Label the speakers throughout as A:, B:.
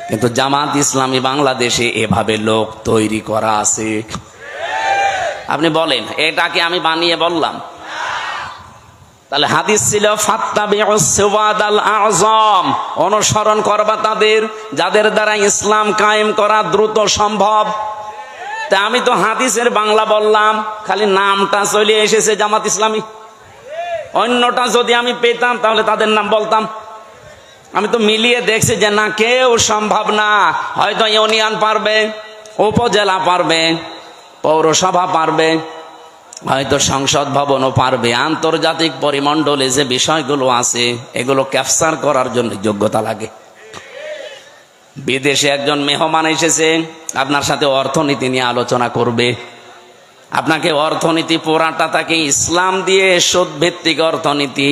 A: কিন্তু জামাত ইসলামী বাংলাদেশে এভাবে লোক তৈরি করা আছে। আপনি বলেন এটা কি আমি বানিয়ে বললাম? তাহলে হাদিস ছিল ফাত্তাবিউস সিওয়াদাল আযম, অনুসরণ করবা তাদের যাদের দ্বারা ইসলাম কায়েম করা দ্রুত সম্ভব। তা আমি তো হাদিসের বাংলা বললাম, খালি নামটা চলে এসেছে জামাত ইসলামী। অন্যটা যদি আমি পেতাম তাহলে তাদের নাম বলতাম। আমি তো মিলিয়ে দেখছি যে না, কেউ সম্ভব না। হয়তো ইউনিয়ন পারবে, উপজেলা পারবে, পৌরসভা পারবে, হয়তো সংসদ ভবনও পারবে। আন্তর্জাতিক পরিমণ্ডলে যে বিষয়গুলো আছে এগুলো ক্যাপচার করার জন্য যোগ্যতা লাগে। বিদেশে একজন মেহমান এসেছে, আপনার সাথে অর্থনীতি নিয়ে আলোচনা করবে। আপনাকে অর্থনীতি পুরাটা তাকে ইসলাম দিয়ে সুদ ভিত্তিক অর্থনীতি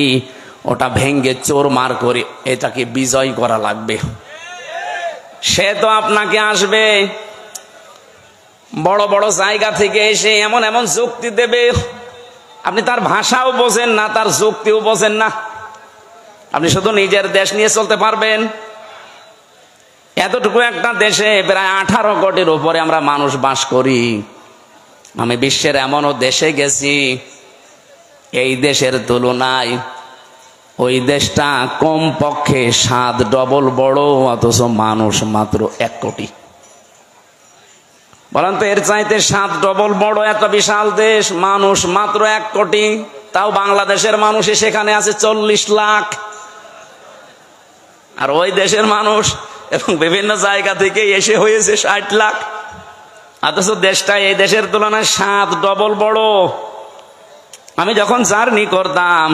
A: ওটা ভেঙ্গে চোরমার করে এটাকে বিজয় করা লাগবে। সে তো আপনাকে আসবে বড় বড় জায়গা থেকে এসে এমন এমন যুক্তি দেবে, আপনি তার ভাষাও বোঝেন না, তার যুক্তিও বোঝেন না। আপনি শুধু নিজের দেশ নিয়ে চলতে পারবেন। এতটুকু একটা দেশে প্রায় 18 কোটির উপরে আমরা মানুষ বাস করি। আমি বিশ্বের এমনও দেশে গেছি, এই দেশের তুলনায় ওই দেশটা কমপক্ষে 7 ডবল বড়, অথচ মানুষ মাত্র 1 কোটি। বলেন তো, এর চাইতে 7 ডবল বড় এত বিশাল দেশ, মানুষ মাত্র 1 কোটি। তাও বাংলাদেশের মানুষ সেখানে আছে 40 লাখ। আর ওই দেশের মানুষ এবং বিভিন্ন জায়গা থেকে এসে হয়েছে 60 লাখ। অথচ দেশটা এই দেশের তুলনায় 7 ডবল বড়। আমি যখন জার্নি করতাম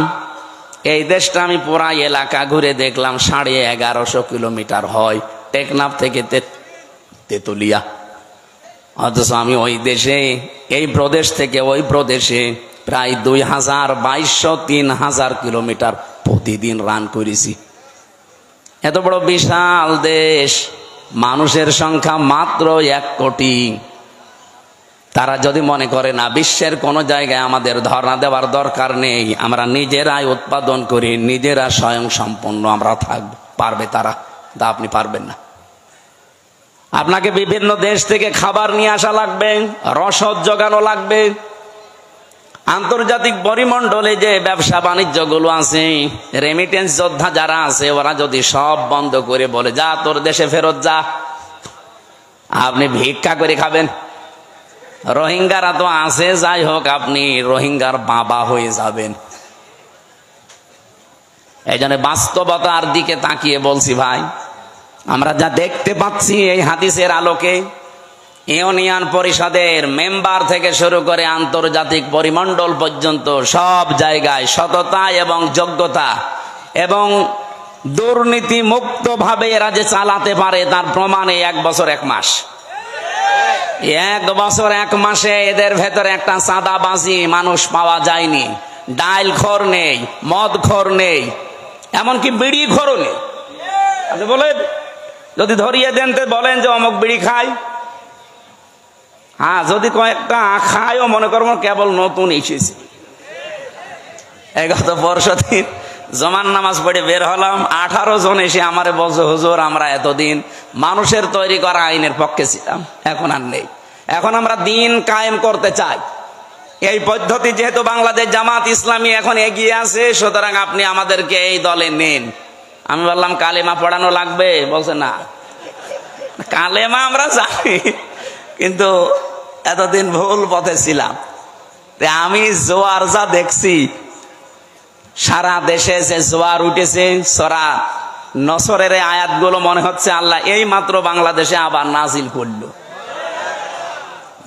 A: এই দেশটা, আমি পুরা এলাকা ঘুরে দেখলাম 1150 কিলোমিটার হয় টেকনাফ থেকে তেতুলিয়া। অথচ আমি ওই দেশে, এই প্রদেশ থেকে ওই প্রদেশে প্রায় 2200-3000 কিলোমিটার প্রতিদিন রান করেছি। এত বড় বিশাল দেশ, মানুষের সংখ্যা মাত্র 1 কোটি। তারা যদি মনে করে না বিশ্বের কোন জায়গায় আমাদের ধর্ণা দেওয়ার দরকার নেই, আমরা নিজেরাই উৎপাদন করি, নিজেরা স্বয়ং সম্পন্ন আমরা থাকবো, পারবে তারা। তা আপনি পারবেন না। আপনাকে বিভিন্ন দেশ থেকে খাবার নিয়ে আসা লাগবে, রসদ জোগানো লাগবে। আন্তর্জাতিক পরিমণ্ডলে যে ব্যবসা বাণিজ্য গুলো আছে, রেমিটেন্স যোদ্ধা যারা আছে, ওরা যদি সব বন্ধ করে বলে যা তোর দেশে ফেরত যা, আপনি ভিক্ষা করে খাবেন। রোহিঙ্গারা তো আছে, যাই হোক আপনি রোহিঙ্গার বাবা হয়ে যাবেন। এই জন্য বাস্তবতার দিকে তাকিয়ে বলছি ভাই, আমরা যা দেখতে পাচ্ছি এই হাদিসের আলোকে, ইউনিয়ন পরিষদের মেম্বার থেকে শুরু করে আন্তর্জাতিক পরিমণ্ডল পর্যন্ত সব জায়গায় সততা এবং যোগ্যতা এবং দুর্নীতি মুক্ত ভাবে এরা যে চালাতে পারে তার প্রমাণে 1 বছর 1 মাস। 1 বছর 1 মাসে এদের ভেতরে একটা চাঁদাবাজি মানুষ পাওয়া যায়নি। ডাইলখোর নেই, মদখোর নেই, এমনকি বিড়িখোরও নেই। আপনি বলেন, যদি ধরিয়ে দেন তো বলেন যে অমুক বিড়ি খায়। হ্যাঁ, যদি কয়েকটা খায়ও মনে করবো কেবল নতুন এসেছে। এই গত পরশুদিন জমান নামাজ পড়ে বের হলাম, 18 জন এসে আমারে বলছে হুজুর আমরা এতদিন মানুষের তৈরি করা আইনের পক্ষে ছিলাম, এখন আর নেই। এখন আমরা দিন কায়েম করতে চাই। এই পদ্ধতি যেহেতু বাংলাদেশ জামাত ইসলামী এখন এগিয়ে আছে, সুতরাং আপনি আমাদেরকে এই দলে নেন। আমি বললাম কালেমা পড়ানো লাগবে? বলছে না, কালেমা আমরা জানি, কিন্তু এতদিন ভুল পথে ছিলাম। আমি জোয়ার যা দেখছি, সারা দেশে যে জোয়ার উঠেছে, সূরা নসরের আয়াতগুলো মনে হচ্ছে আল্লাহ এই মাত্র বাংলাদেশে আবার নাজিল করল।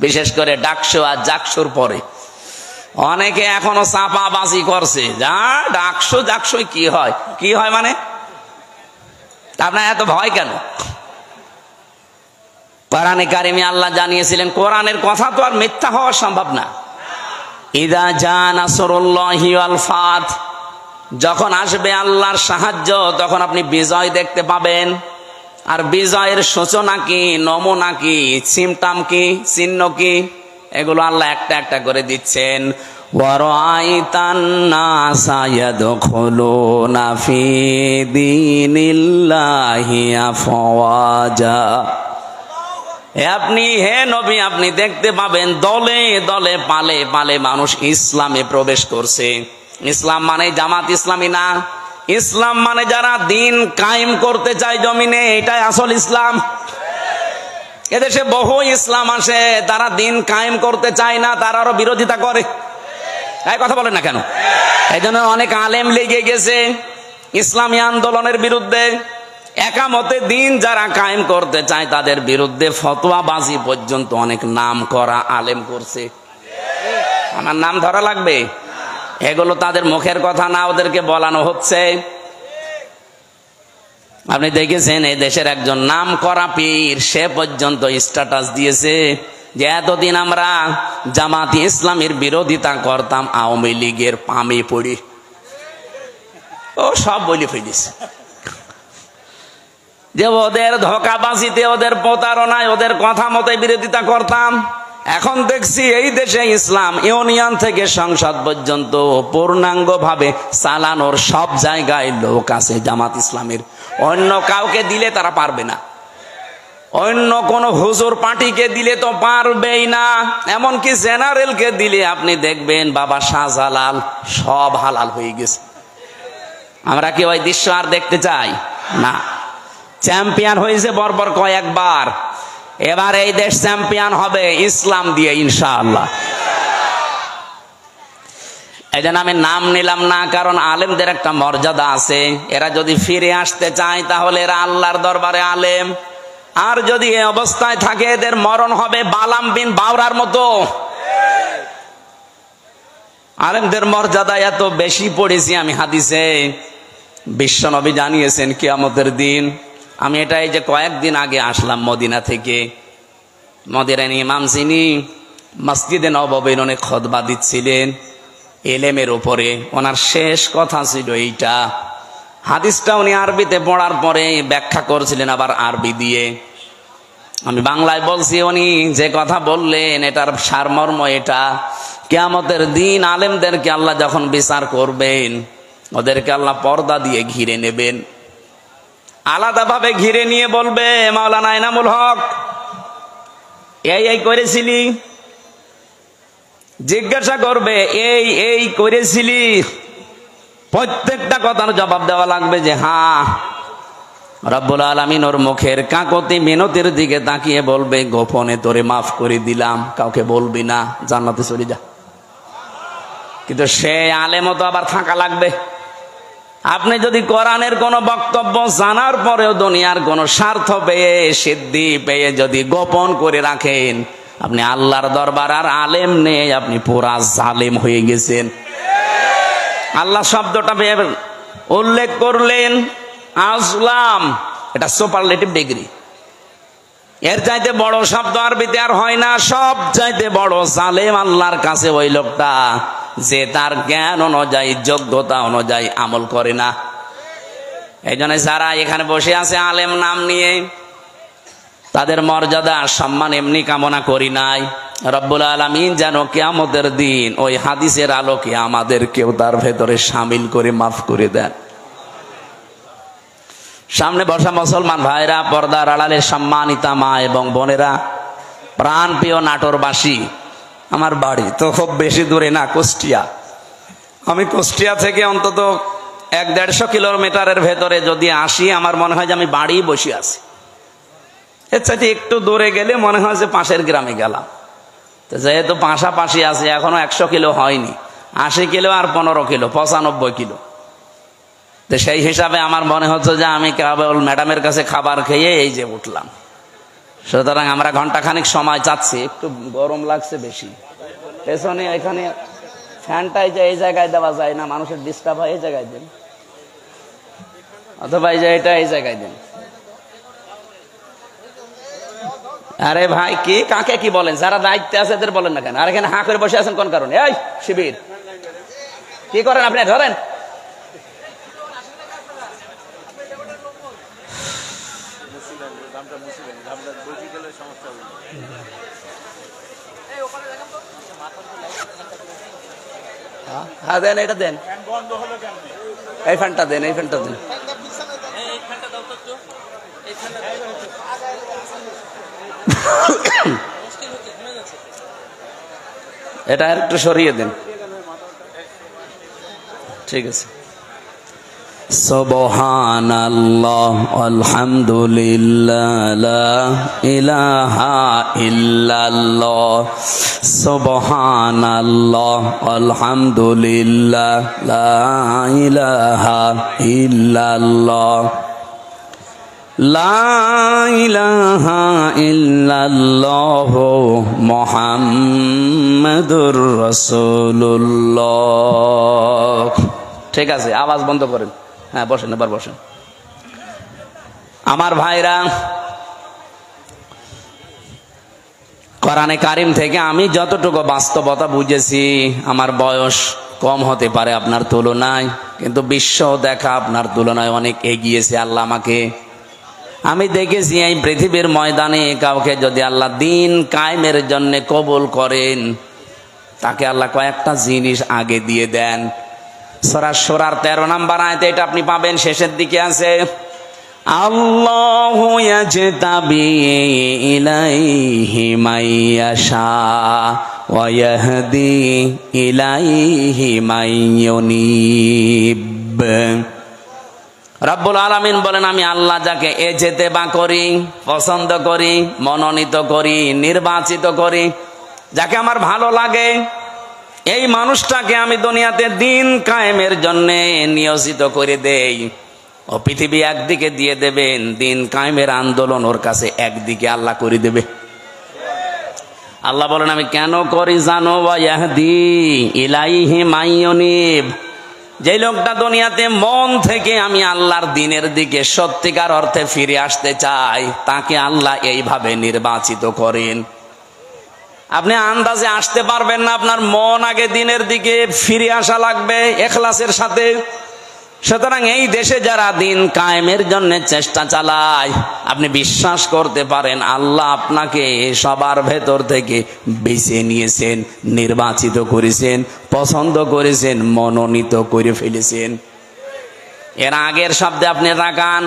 A: বিশেষ করে ডাকসু আর জাকসুর পরে অনেকে এখনো চাপাবাজি করছে, যা ডাকসু জাকসু কি হয়, কি হয় মানে আপনার এত ভয় কেন? কোরআনে কারিমে আল্লাহ জানিয়েছিলেন, কোরআনের কথা তো আর মিথ্যা হওয়া সম্ভব না। ইযা জা নাসরুল্লাহি ওয়াল ফাত, যখন আসবে আল্লাহর সাহায্য তখন আপনি বিজয় দেখতে পাবেন। আর বিজয়ের সূচনা কি, নমুনা কি, সিমটাম কি, চিহ্ন কি, এগুলো আল্লাহ একটা একটা করে দিচ্ছেন। ওয়ারাআইতান নাসা ইয়াদখুলুনা ফি দীনিল্লাহি আফওয়াজা। আপনি হে নবী, আপনি দেখতে পাবেন দলে দলে পালে পালে মানুষ ইসলামে প্রবেশ করছে। ইসলাম মানে জামাত ইসলামী না, ইসলাম মানে যারা দিন কায়েম করতে চায় জমিনে, এটাই আসল ইসলাম। এদেশে বহু ইসলাম আসে, তারা দিন কায়েম করতে চায় না, তারা আরো বিরোধিতা করে। এই কথা বলেন না কেন? এই জন্য অনেক আলেম লেগে গেছে ইসলামী আন্দোলনের বিরুদ্ধে। একামতে দিন যারা কায়েম করতে চায় তাদের বিরুদ্ধে ফতোয়াবাজি পর্যন্ত অনেক নাম করা আলেম করছে। আমার নাম ধরা লাগবে? এগুলো তাদের মুখের কথা না, ওদেরকে বলানো হচ্ছে। আপনি দেখেছেন এই দেশের একজন নাম করা পীর, সে পর্যন্ত স্ট্যাটাস দিয়েছে যে এতদিন আমরা জামাতি ইসলামের বিরোধিতা করতাম, আওয়ামী লীগের পামে পড়ি। ও সব বলে ফেলিস যে ওদের ধোঁকাবাজিতে, ওদের প্রতারণায়, ওদের কথা মতে বিরোধিতা করতাম। এখন দেখছি এই দেশে ইসলাম ইউনিয়ন থেকে সংসদ পর্যন্ত পূর্ণাঙ্গ ভাবে চালানোর সব জায়গায় লোক আছে জামাত ইসলামের। অন্য কাউকে দিলে তারা পারবে না, অন্য কোন হুজুর পার্টিকে দিলে তো পারবেই না। এমনকি জেনারেলকে দিলে আপনি দেখবেন বাবা শাহজালাল সব হালাল হয়ে গেছে। আমরা কি ওই দৃশ্য আর দেখতে চাই না? চ্যাম্পিয়ন হয়েছে বর্বর কয়েকবার, এবার এই দেশ চ্যাম্পিয়ন হবে ইসলাম দিয়ে ইনশাআল্লাহ। এই জন্য আমি নাম নিলাম না, কারণ আলেমদের একটা মর্যাদা আছে। এরা যদি ফিরে আসতে চায় তাহলে এরা আল্লাহর দরবারে আলেম, আর যদি এই অবস্থায় থাকে এদের মরণ হবে বালাম বিন বাওরার মতো। আলেমদের মর্যাদা এত বেশি পড়েছি আমি হাদিসে। বিশ্বনবী জানিয়েছেন কিয়ামতের দিন, আমি এটা এই যে কয়েকদিন আগে আসলাম মদিনা থেকে, মদিনার ইমাম যিনি মসজিদে নববীর অনেক খুতবা দিচ্ছিলেন এলেমের উপরে, ওনার শেষ কথা ছিল এইটা। হাদিসটা উনি আরবিতে পড়ার পরে ব্যাখ্যা করছিলেন আবার আরবি দিয়ে। আমি বাংলায় বলছি, উনি যে কথা বললেন এটার সারমর্ম এটা, কিয়ামতের দিন আলেমদেরকে আল্লাহ যখন বিচার করবেন ওদেরকে আল্লাহ পর্দা দিয়ে ঘিরে নেবেন, আলাদাভাবে ঘিরে নিয়ে বলবে মাওলানা এনামুল হক এই করেছিলি, জিজ্ঞাসা করবে এই করেছিলি, প্রত্যেকটা কথার জবাব দেওয়া লাগবে যে হ্যাঁ। রব্বুল আলামিন ওর মুখের কাকতি মিনতির দিকে তাকিয়ে বলবে গোপনে তোরে মাফ করে দিলাম, কাউকে বলবি না, জান্নাতে চলে যা। কিন্তু সে আলেমও তো আবার থাকা লাগবে। আপনি যদি কোরআনের কোন বক্তব্য জানার পরেও দুনিয়ার কোন স্বার্থ পেয়ে, সিদ্ধি পেয়ে যদি গোপন করে রাখেন, আপনি আল্লাহর দরবার আর আলেম নেই, আপনি পুরা জালেম হয়ে গেছেন। আল্লাহ শব্দটা উল্লেখ করলেন আসলাম, এটা সুপারলেটিভ ডিগ্রি। এর চাইতে বড় শব্দ আরবিতে আর হয় না। সব চাইতে বড় জালেম আল্লাহর কাছে ওই লোকটা যে তার জ্ঞান অনুযায়ী, যোগ্যতা অনুযায়ী আমল করে না। এই জন্য যারা এখানে বসে আছে আলেম নাম নিয়ে, তাদের মর্যাদা সম্মান এমনি কামনা করি নাই। রব্বুল আলামিন যেন কিয়ামতের দিন ওই হাদিসের আলোকে আমাদেরকেও তার ভেতরে শামিল করে মাফ করে দেন। সামনে বসা মুসলমান ভাইরা, পর্দার আড়ালে সম্মানিতা মা এবং বোনেরা, প্রাণ প্রিয় নাটোরবাসী, আমার বাড়ি তো খুব বেশি দূরে না, কুষ্টিয়া। আমি কুষ্টিয়া থেকে অন্তত 1-150 কিলোমিটারের ভেতরে যদি আসি, আমার মনে হয় যে আমি বাড়ি বসে আছি। এর চাইতে একটু দূরে গেলে মনে হয় যে পাশের গ্রামে গেলাম। তো যেহেতু পাশাপাশি আছে, এখনো 100 কিলো হয়নি, 80 কিলো আর 15 কিলো, 95 কিলো। তো সেই হিসাবে আমার মনে হচ্ছে যে আমি কেবল ম্যাডামের কাছে খাবার খেয়ে এই যে উঠলাম। সুতরাং আমরা ঘন্টাখানিক সময় চাচ্ছি। একটু গরম লাগছে বেশি, পেছনে এখানে ফ্যানটাই যে এই জায়গায় দেওয়া যায় না, মানুষের ডিস্টার্ব হয়, এই জায়গায় দেন, অথবা এই যে এটা এই জায়গায় দেন। আরে ভাই কি কাকে কি বলেন? যারা দায়িত্বে আছে এদের বলেন না কেন? আর এখানে হাঁ করে বসে আছেন কোন কারণে? এই শিবির কি করেন আপনি? ধরেন। হ্যাঁ দেন, এটা দেন, এই ফ্যানটা দেন, এই ফ্যানটা দেন। এটা আর একটু সরিয়ে দেন, ঠিক আছে। সুবহানাল্লাহ আলহামদুলিল্লাহ লা ইলাহা ইল্লাল্লাহ, সুবহানাল্লাহ আলহামদুলিল্লাহ লা ইলাহা ইল্লাল্লাহ, লা ইলাহা ইল্লাল্লাহ মুহাম্মাদুর রাসূলুল্লাহ। ঠিক আছে, আওয়াজ বন্ধ করেন। হ্যাঁ বসেন, এবার বসেন। আমার ভাইরা, কোরআনে কারিম থেকে আমি যতটুকু বাস্তবতা বুঝেছি, আমার বয়স কম হতে পারে আপনার তুলনায়, কিন্তু বিশ্ব দেখা আপনার তুলনায় অনেক এগিয়েছে আল্লাহ আমাকে। আমি দেখেছি এই পৃথিবীর ময়দানে কাউকে যদি আল্লাহ দিন কায়েমের জন্য কবুল করেন, তাকে আল্লাহ কয়েকটা জিনিস আগে দিয়ে দেন। সূরা শূরার 13 নম্বর আয়াতে এটা আপনি পাবেন, শেষের দিকে আছে, আল্লাহু ইয়াজতাবি ইলাইহি মাইয়াশা ওয়া ইয়াহদি ইলাইহি মাইয়ুনিব। রব্বুল আলামিন বলেন, আমি আল্লাহ যাকে ইজতেবা করি, পছন্দ করি, মনোনীত করি, নির্বাচিত করি, যাকে আমার ভালো লাগে, এই মানুষটাকে আমি দুনিয়াতে দিন কায়েমের জন্য নিয়োজিত করে দেই। ও পৃথিবী একদিকে দিয়ে দেবেন, দিন কায়েমের আন্দোলন ওর কাছে একদিকে আল্লাহ করে দেবে। আল্লাহ বলেন, আমি কেন করি জানো? ওয়া ইয়াহদি ইলাইহি মাইয়ুনিব। যে লোকটা দুনিয়াতে মন থেকে আমি আল্লাহর দিনের দিকে সত্যিকার অর্থে ফিরে আসতে চাই, তাকে আল্লাহ এইভাবে নির্বাচিত করেন। আপনি আন্দাজে আসতে পারবেন না, আপনার মন আগে দিনের দিকে ফিরে আসা লাগবে ইখলাসের সাথে। সুতরাং এই দেশে যারা দিন কায়েমের জন্য চেষ্টা চালায়, আপনি বিশ্বাস করতে পারেন আল্লাহ আপনাকে সবার ভেতর থেকে বেছে নিয়েছেন, নির্বাচিত করেছেন, পছন্দ করেছেন, মনোনীত করে ফেলেছেন। এর আগের শব্দে আপনি তাকান,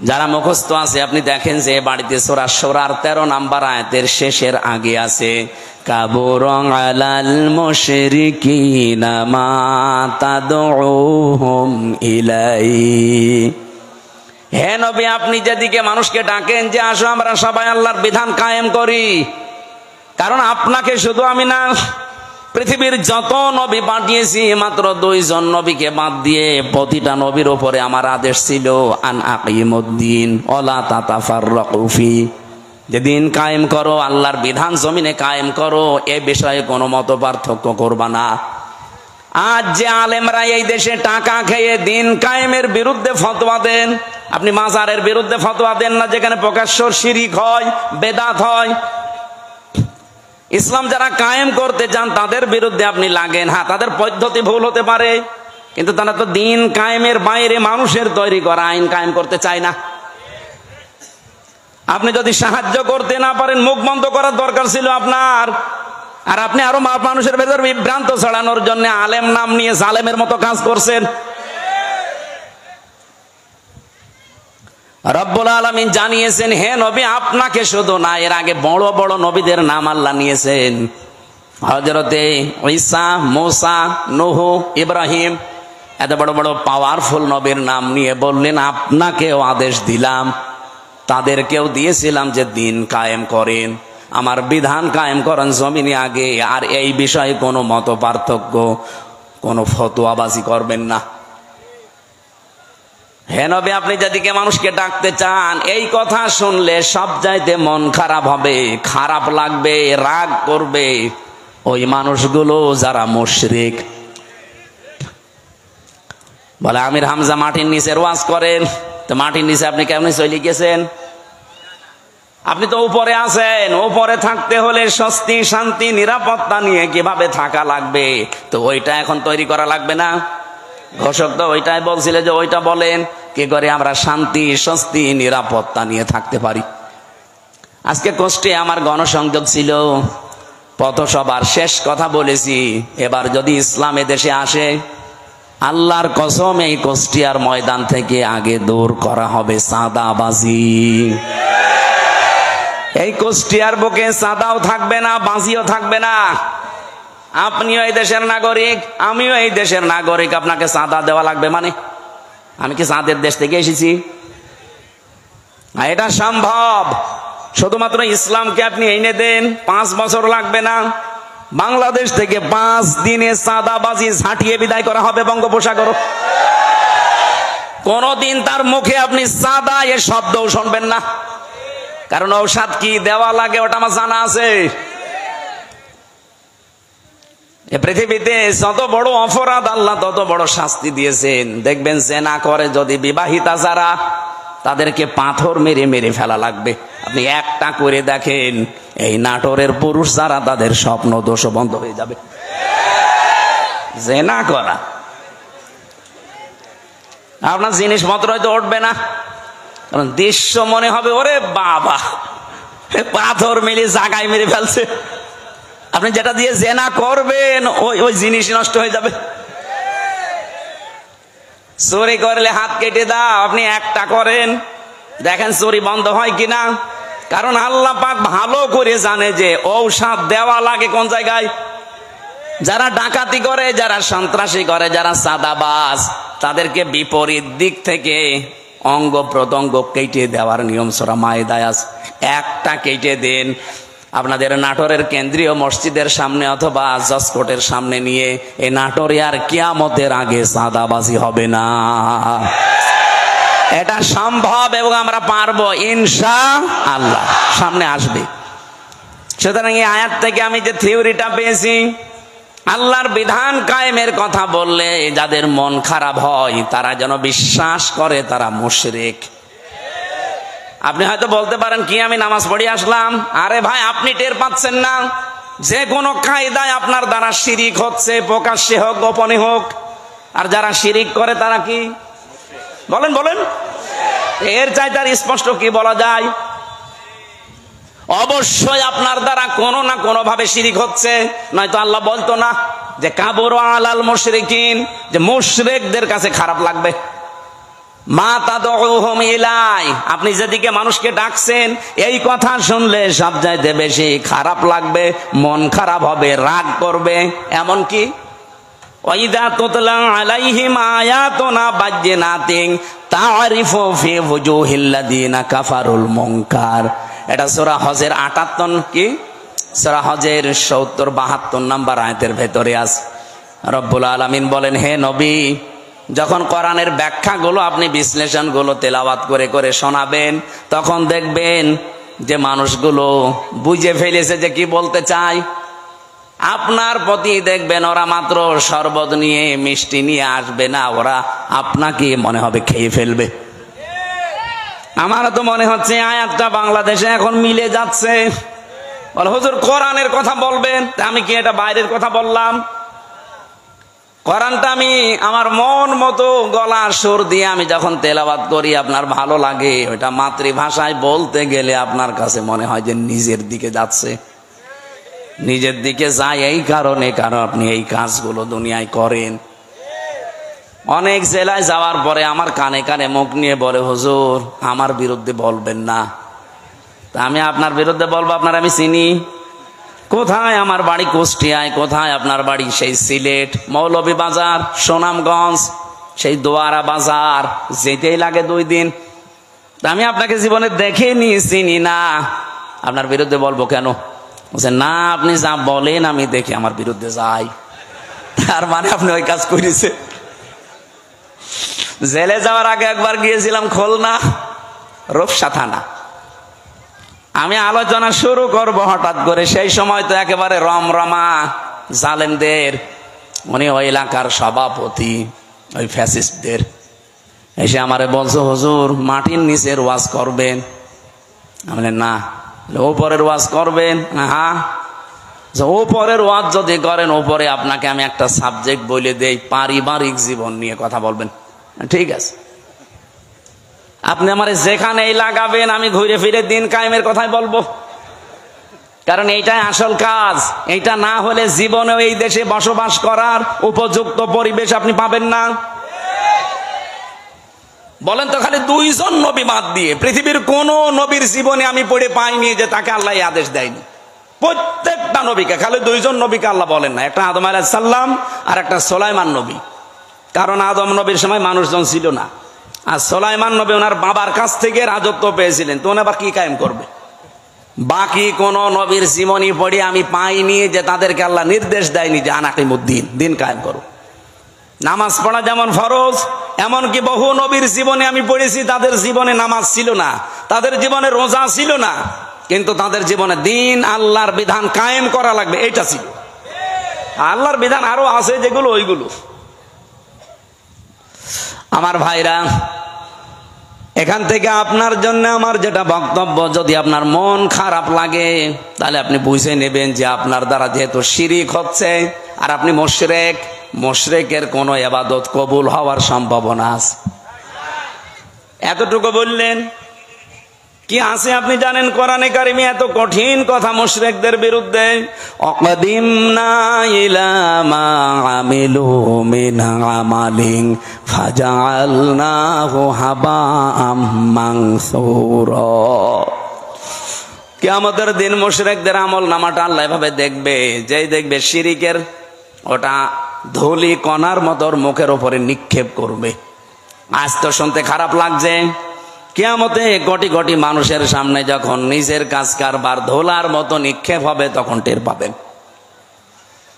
A: যারা মুখস্থ আছে আপনি দেখেন যে বাড়িতে সূরা শূরার 13 নম্বর আয়াতের শেষের আগে আছে, কাবুরা আলাল মুশরিকিনা মা তাদউহুম ইলাই। হে নবী, আপনি যেদিকে মানুষকে ডাকেন যে আসো আমরা সবাই আল্লাহর বিধান কায়েম করি, কারণ আপনাকে শুধু আমি না, পৃথিবীর যত নবী পাঠিয়েছি মাত্র 2 জন নবীকে বাদ দিয়ে প্রতিটা নবীর উপরে আমার আদেশ ছিল, আন আকিমুদ্দিন ওয়ালা তাতাফাররাকু ফি, যে দিন কায়েম করো, আল্লাহর বিধান জমিনে কায়েম করো, এ বিষয়ে কোনো মত পার্থক্য করবা না। আজ যে আলেমরা এই দেশে টাকা খেয়ে দিন কায়েমের বিরুদ্ধে ফতোয়া দেন, আপনি মাজারের বিরুদ্ধে ফতোয়া দেন না, যেখানে প্রকাশ্য শিরক হয়, বেদাত হয়। ইসলাম যারা কায়েম করতে চান তাদের বিরুদ্ধে আপনি লাগেন। হ্যাঁ, তাদের পদ্ধতি ভুল হতে পারে, কিন্তু তারা তো দিন কায়েমের বাইরে মানুষের তৈরি করা আইন কায়েম করতে চায় না। আপনি যদি সাহায্য করতে না পারেন, মুখ বন্ধ করার দরকার ছিল আপনার। আর আপনি আরো মানুষের ভেতর বিভ্রান্ত ছড়ানোর জন্য আলেম নাম নিয়ে জালেমের মতো কাজ করছেন। রব্বুল আলামিন জানিয়েছেন, হে নবী, আপনাকে শুধু না, এর আগে বড় বড় নবীদের নাম আল্লাহ নিয়েছেন। হযরতে ঈসা, মুসা, নূহ, ইব্রাহিম, এত বড় বড় পাওয়ারফুল নবীর নাম নিয়ে বললেন আপনাকেও আদেশ দিলাম, তাদেরকেও দিয়েছিলাম যে দিন কায়েম করেন, আমার বিধান কায়েম করেন জমিনে আগে। আর এই বিষয়ে কোনো মত পার্থক্য, কোনো ফতোয়াবাজি করবেন না। হে নবী, আপনি যেদিকে মানুষকে ডাকতে চান, এই কথা শুনলে সব চাইতে মন খারাপ হবে, খারাপ লাগবে, রাগ করবে ওই মানুষগুলো যারা মুশরিক। বলে আমির হামজা মাটির নিচে ওয়াজ করেন, তো মাটির নিচে আপনি কেমন চলে গেছেন? আপনি তো উপরে আছেন, উপরে থাকতে হলে স্বস্তি, শান্তি, নিরাপত্তা নিয়ে কিভাবে থাকা লাগবে, তো ওইটা এখন তৈরি করা লাগবে না? ঘোষক তো ওইটাই বলছিল যে ওইটা বলেন, কি করে আমরা শান্তি, স্বস্তি, নিরাপত্তা নিয়ে থাকতে পারি। আজকে কষ্টে আমার গণসংযোগ ছিল, পথসভার শেষ কথা বলেছি, এবার যদি ইসলাম দেশে আসে, আল্লাহর কসম এই কুষ্টিয়ার ময়দান থেকে আগে দূর করা হবে চাঁদাবাজি। এই কুষ্টিয়ার বুকে চাঁদাও থাকবে না, বাজিও থাকবে না। আপনিও এই দেশের নাগরিক, আমিও এই দেশের নাগরিক, আপনাকে চাঁদা দেওয়া লাগবে মানে? আমি কি চাঁদের দেশ থেকে এসেছি? এটা সম্ভব, শুধুমাত্র ইসলামকে আপনি এনে দেন, 5 বছর লাগবে না। বাংলাদেশ থেকে 5 দিনে চাঁদাবাজি ঝাঁটিয়ে বিদায় করা হবে বঙ্গোপসাগর। কোনদিন তার মুখে আপনি চাঁদা এ শব্দও শুনবেন না, কারণ ঔষধ কি দেওয়া লাগে ওটা আমার জানা আছে। এ পৃথিবীতে যত বড় অপরাধ আল্লাহ তত বড় শাস্তি দিয়েছেন। দেখবেন জেনা করে যদি বিবাহিতা যারা, তাদেরকে পাথর মেরে মেরে ফেলা লাগবে। আপনি একটা করে দেখেন, এই নাটোরের পুরুষ যারা, তাদের স্বপ্ন দোষ বন্ধ হয়ে যাবে। জেনা করা, আপনার জিনিসপত্র হয়তো উঠবে না, কারণ দৃশ্য মনে হবে ওরে বাবা, পাথর মেরে জায়গায় মেরে ফেলছে। আপনি যেটা দিয়ে জেনা করবেন ওই জিনিস নষ্ট হয়ে যাবে। চুরি করলে হাত কেটে দাও, আপনি একটা করেন, দেখেন চুরি বন্ধ হয় কিনা। কারণ আল্লাহ পাক ভালো করে জানে যে ঔষধ দেওয়া লাগে কোন জায়গায়। যারা ডাকাতি করে, যারা সন্ত্রাসী করে, যারা চাঁদাবাজ, তাদেরকে বিপরীত দিক থেকে অঙ্গ প্রত্যঙ্গ কেটে দেওয়ার নিয়ম সূরা মায়েদায় আছে। একটা কেটে দেন, আপনাদের নাটোরের কেন্দ্রীয় মসজিদের সামনে অথবা জজকোর্টের সামনে নিয়ে, এই নাটোরে আর কিয়ামতের আগে চাঁদাবাজি হবে না। এটা সম্ভব এবং আমরা পারবো ইনশাআল্লাহ, সামনে আসবে। সুতরাং এই আয়াত থেকে আমি যে থিওরিটা পেয়েছি, আল্লাহর বিধান কায়েমের কথা বললে যাদের মন খারাপ হয়, তারা যেন বিশ্বাস করে তারা মুশরিক। আপনি হয়তো বলতে পারেন কি আমি নামাজ পড়ে আসলাম। আরে ভাই, আপনি টের পাচ্ছেন না যে কোনো কায়দায় আপনার দ্বারা শিরিক হচ্ছে, প্রকাশ্যে হোক গোপনে হোক। আর যারা শিরিক করে তারা কি বলেন বলেন, এর চাইতে আর স্পষ্ট কি বলা যায়? অবশ্যই আপনার দ্বারা কোনো না কোনো ভাবে শিরিক হচ্ছে, নয়তো আল্লাহ বলতো না যে কাবুরা আলাল মুশরিকিন, যে মুশরিকদের কাছে খারাপ লাগবে। মা তাদউহুম ইলাই, আপনি যেদিকে মানুষকে ডাকছেন, এই কথা শুনলে সবচাইতে বেশি খারাপ লাগবে, মন খারাপ হবে, রাগ করবে। এমনকি ওয়াইদা তুতলা আলাইহিম আয়াতুনা বাজ্জিনাতিন তারিফু ফি ওয়ুহিল্লাযিনা কাফারুল মুনকার। এটা সূরা হজের 58 কি সূরা হজের 70-72 নাম্বার আয়াতের ভেতরে আছে। রব্বুল আলামিন বলেন, হে নবী, যখন কোরআনের ব্যাখ্যাগুলো আপনি বিশ্লেষণগুলো তেলাওয়াত করে করে শোনাবেন, তখন দেখবেন যে মানুষগুলো বুঝে ফেলেছে যে কি বলতে চায়। আপনার প্রতি দেখবেন ওরা মাত্র শরবত নিয়ে, মিষ্টি নিয়ে আসবে না, ওরা আপনাকে মনে হবে খেয়ে ফেলবে। আমারও তো মনে হচ্ছে আয়াতটা বাংলাদেশে এখন মিলে যাচ্ছে। বলে হুজুর কোরআনের কথা বলবেন, আমি কি এটা বাইরের কথা বললাম? কোরআনটা আমি আমার মন মতো গলা সুর দিয়ে আমি যখন তেলাওয়াত করি, আপনার ভালো লাগে। ওইটা মাতৃভাষায় বলতে গেলে আপনার কাছে মনে হয় যে নিজের দিকে যাচ্ছে। নিজের দিকে যায় এই কারণে, কারণ আপনি এই কাজগুলো দুনিয়ায় করেন। অনেক জেলায় যাওয়ার পরে আমার কানে কানে মুখ নিয়ে বলে, হুজুর আমার বিরুদ্ধে বলবেন না। তা আমি আপনার বিরুদ্ধে বলবো? আপনার আমি চিনি। কোথায় আমার বাড়ি কুষ্টিয়ায়, কোথায় আপনার বাড়ি সেই সিলেট, মৌলভীবাজার, সুনামগঞ্জ, সেই দোয়ারা বাজার, যেতেই লাগে 2 দিন। তা আমি আপনাকে জীবনে দেখিনি, চিনি না, আপনার বিরুদ্ধে বলবো কেন? বলছে না, আপনি যা বলেন আমি দেখি আমার বিরুদ্ধে যাই। তার মানে আপনি ওই কাজ করেছে। জেলে যাওয়ার আগে একবার গিয়েছিলাম খুলনা, রূপসা থানা। আমি আলোচনা শুরু করব হঠাৎ করে, সেই সময় তো একেবারে রমরমা জালেমদের, উনি ওই এলাকার সভাপতি, ওই ফ্যাসিস্টদের এসে আমারে বলছো, হুজুর মাটির নিচের ওয়াজ করবেন? আমি না। ওপরের ওয়াজ করবেন? হ্যাঁ। ওপরের ওয়াজ যদি করেন, ওপরে আপনাকে আমি একটা সাবজেক্ট বলে দেই, পারিবারিক জীবন নিয়ে কথা বলবেন। ঠিক আছে, আপনি আমার যেখানেই লাগাবেন আমি ঘুরে ফিরে দিন কায়েমের কথাই বলবো। কারণ এইটাই আসল কাজ। এইটা না হলে জীবনেও এই দেশে বসবাস করার উপযুক্ত পরিবেশ আপনি পাবেন না। বলেন তো, খালি 2 জন নবী বাদ দিয়ে পৃথিবীর কোন নবীর জীবনে আমি পড়ে পাইনি যে তাকে আল্লাহ আদেশ দেয়নি। প্রত্যেকটা নবীকে, খালি 2 জন নবীকে আল্লাহ বলেন না, একটা আদম আলাইহিস সালাম আর একটা সুলাইমান নবী। কারণ আদম নবীর সময় মানুষজন ছিল না, আর সুলাইমান নবী ওনার বাবার কাছ থেকে রাজত্ব পেয়েছিলেন, তো উনি আবার কি কায়েম করবে? বাকি কোন নবীর জীবনী পড়ে আমি পাইনি যে তাদেরকে আল্লাহ নির্দেশ দেয়নি যে আনাকিমুদ্দিন, দিন কায়েম করো। নামাজ পড়া যেমন ফরজ, এমনকি বহু নবীর জীবনে আমি পড়েছি তাদের জীবনে নামাজ ছিল না, তাদের জীবনে রোজা ছিল না, কিন্তু তাদের জীবনে দিন, আল্লাহর বিধান কায়েম করা লাগবে, এইটা ছিল। আল্লাহর বিধান আরো আছে যেগুলো, ওইগুলো। আমার ভাইরা, এখান থেকে আপনার জন্য আমার যেটা বক্তব্য, যদি আপনার মন খারাপ লাগে তাহলে আপনি বুঝে নেবেন যে আপনার দ্বারা যেহেতু শিরিক হচ্ছে আর আপনি মুশরিক, মুশরিকের কোনো ইবাদত কবুল হওয়ার সম্ভাবনা আছে। এতটুকু বললেন। কি আছে আপনি জানেন? কোরআনে কারিমে এত কঠিন কথা মুশরিকদের বিরুদ্ধে, অকদিমনা ইলা মা আমিলু মিন আমালিন ফাজআলনাহু হাবাআম মানসুরা। কিয়ামতের দিন মুশরিকদের আমল নামাটা আল্লাহ এভাবে দেখবে, যেই দেখবে শিরিকের, ওটা ধুলি কণার মতো মুখের উপরে নিক্ষেপ করবে। আজ তো শুনতে খারাপ লাগছে, কিয়ামতে কোটি কোটি মানুষের সামনে যখন নিজের কাজ কারবার ধোলার মতো নিক্ষেপ হবে তখন টের পাবেন।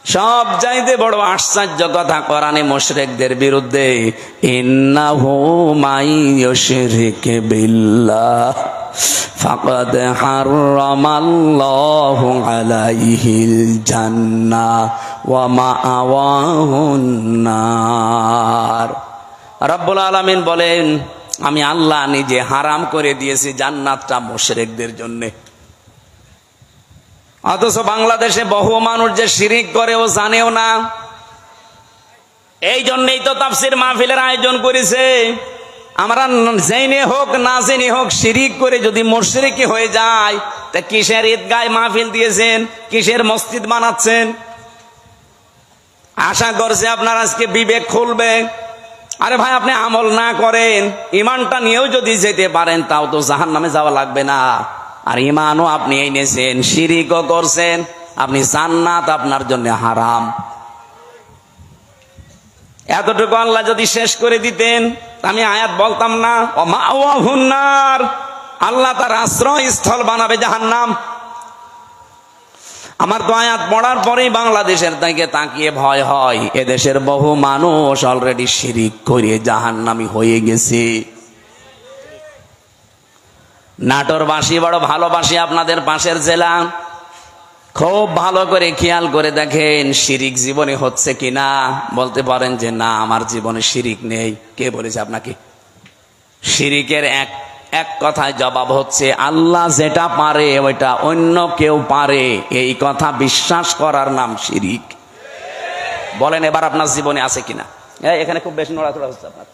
A: সব চাইতে বড় আশ্চর্য কথা কোরআনে মুশরিকদের বিরুদ্ধে, ইন্নাহু মাই ইউশরিক বিল্লাহ ফাকাদ হারামাল্লাহু আলাইহিল জান্নাহ ওয়া মাআওয়াহুন নার। রব্বুল আলামিন বলেন, আমি আল্লাহ নিজে হারাম করে দিয়েছি জান্নাতটা মুশরিকদের জন্য। অথচ বাংলাদেশে বহু মানুষ যে শিরিক করে ও জানেও না। এই জন্যই তো তাফসীর মাহফিলের আয়োজন করেছে। আমরা জেনে হোক না জেনে হোক শিরিক করে যদি মুশরিকি হয়ে যায়, তা কিসের ঈদগায় মাহফিল দিয়েছেন, কিসের মসজিদ বানাচ্ছেন? আশা করছে আপনার আজকে বিবেক খুলবে। আরে ভাই, আপনি আমল না করেন, ইমানটা নিয়েও যদি যেতে পারেন তাও তো জাহান্নামে যাওয়া লাগবে না। আর ইমানও আপনি এনেছেন, শিরিকও করছেন, আপনি জান্নাত আপনার জন্য হারাম। এতটুকু আল্লাহ যদি শেষ করে দিতেন আমি আয়াত বলতাম না, ও মাওয়াহুন নার, আল্লাহ তার আশ্রয় স্থল বানাবে জাহান্নাম। আমার তো আয়াত পড়ার পরেই বাংলাদেশের দিকে তাকিয়ে ভয় হয়, এদেশের বহু মানুষ অলরেডি শিরিক করে জাহান্নামী হয়ে গেছে। নাটোরবাসী বড় ভালোবাসি আপনাদের পাশের জেলা, খুব ভালো করে খেয়াল করে দেখেন শিরিক জীবনে হচ্ছে কিনা। বলতে পারেন যে না, আমার জীবনে শিরিক নেই। কে বলেছে আপনাকে? শিরিকের এক কথায় জবাব হচ্ছে, আল্লাহ যেটা পারে ওইটা অন্য কেউ পারে, এই কথা বিশ্বাস করার নাম শিরিক। বলেন এবার আপনার জীবনে আছে কিনা? এখানে খুব বেশি নড়াচড়া হচ্ছে আপনার,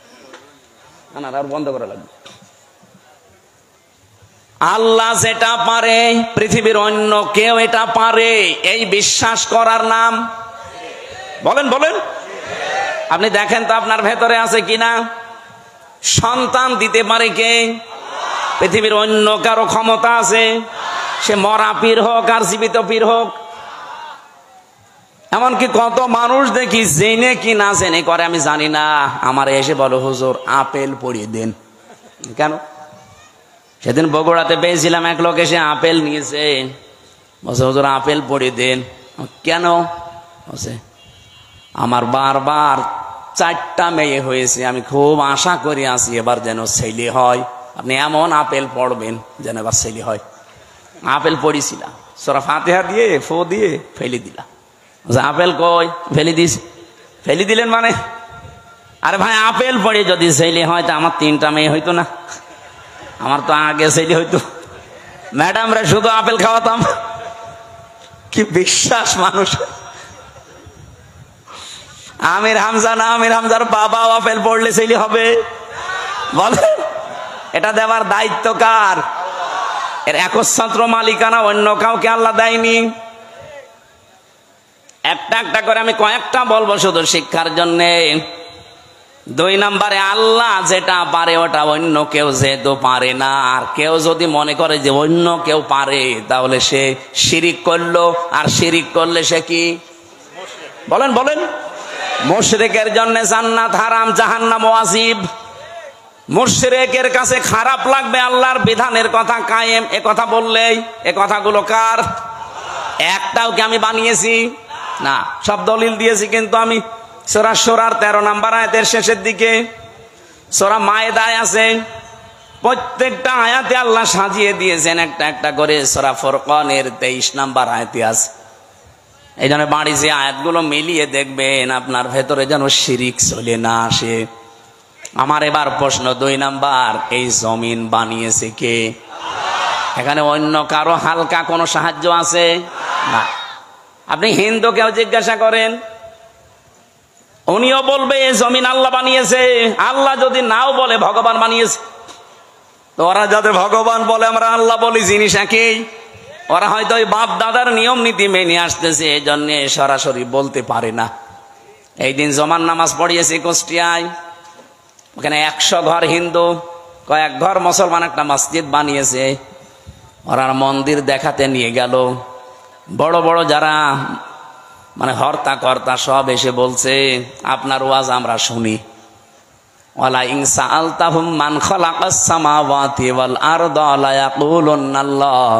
A: না আর বন্ধ করা লাগবে। আল্লাহ যেটা পারে পৃথিবীর অন্য কেউ এটা পারে, এই বিশ্বাস করার নাম, বলেন বলেন। আপনি দেখেন তো আপনার ভেতরে আছে কিনা। সন্তান দিতে পারে কে? পৃথিবীর অন্য কারো ক্ষমতা আছে? সে মরা পীর হোক আর জীবিত পীর হোক। এমনকি কত মানুষ দেখি জেনে কি না জেনে করে আমি জানি না, আমার এসে বলো হুজুর আপেল পড়িয়ে দেন। কেন? সেদিন বগুড়াতে পেয়েছিলাম, এক লোক এসে আপেল নিয়েছে, বলছে হুজুর আপেল পড়িয়ে দেন। কেন? বলছে আমার বারবার 4টা মেয়ে হয়েছে, আমি খুব আশা করে আছি এবার যেন ছেলে হয়। আপনি এমন আপেল পড়বেন যেন এবার ছেলে হয়। আপেল পড়িছিলাম, সূরা ফাতিহা দিয়ে ফু দিয়ে ফেলে দিলাম। আপেল কই? ফেলে দিস। ফেলে দিলেন মানে? আরে ভাই, আপেল পড়ে যদি ছেলে হয় তা আমার 3টা মেয়ে হইতো না? আমার তো আগে ছেলে হইতো। ম্যাডামরা শুধু আপেল খাওয়াতাম। কি বিশ্বাস মানুষ! আমির হামজা না, আমির হামজার বাবা আপেল পড়লে ছেলে হবে? বলে এটা দেওয়ার দায়িত্ব কার? এর একচ্ছত্র মালিকানা অন্য কাউকে আল্লাহ দেয়নি। একটা একটা করে আমি কয়েকটা বলবো শুধু শিক্ষার জন্যে। 2 নম্বরে, আল্লাহ যেটা পারে ওটা অন্য কেউ যেহেতু পারে না, আর কেউ যদি মনে করে যে অন্য কেউ পারে তাহলে সে শিরিক করলো, আর শিরিক করলে সে কি বলেন বলেন? মুশরিকের জন্য জান্নাত হারাম, জাহান্নাম ওয়াজিব। মুশরিকের কাছে খারাপ লাগবে আল্লাহর বিধানের কথা কায়েম এ কথা বললেই। এ কথাগুলো কার? একটাও কি আমি বানিয়েছি? না, সব দলিল দিয়েছি। কিন্তু আমি সূরা শূরার 13 নম্বর আয়াতের শেষের দিকে, সূরা মায়েদায় আছে, প্রত্যেকটা আয়াতে আল্লাহ সাজিয়ে দিয়েছেন একটা একটা করে। সূরা ফুরকানের 23 নম্বর আয়াতে আছে। এই জন্য বাড়ি যে আয়াতগুলো মিলিয়ে দেখবেন আপনার ভেতরে যেন শিরিক চলে না আসে। আমার এবার প্রশ্ন 2 নাম্বার, এই জমিন বানিয়েছে কে? এখানে অন্য কারো হালকা কোনো সাহায্য আছে? না। আপনি হিন্দুকেও জিজ্ঞাসা করেন, উনিও বলবে এই জমিন আল্লাহ বানিয়েছে। আল্লাহ যদি নাও বলে ভগবান বানিয়েছে, তো ওরা যাতে ভগবান বলে আমরা আল্লাহ বলি, জিনিস একই। ওরা হয়তো ওই বাপ দাদার নিয়ম নীতি মেনে আসতেছে, এই জন্য সরাসরি বলতে পারে না। এই দিন জমান নামাজ পড়িয়েছি কুষ্টিয়ায়, ওখানে 100 ঘর হিন্দু, কয়েক ঘর মুসলমান একটা মসজিদ বানিয়েছে। ওরা মন্দির দেখাতে নিয়ে গেল, বড় বড় যারা মানে হর্তা কর্তা সব এসে বলছে আপনার ওয়াজ আমরা শুনি। ওয়ালা ইন সাআলতাহুম মান খালাকাস সামাওয়াতি ওয়াল আরদা লা ইয়াকুলুন্না আল্লাহ।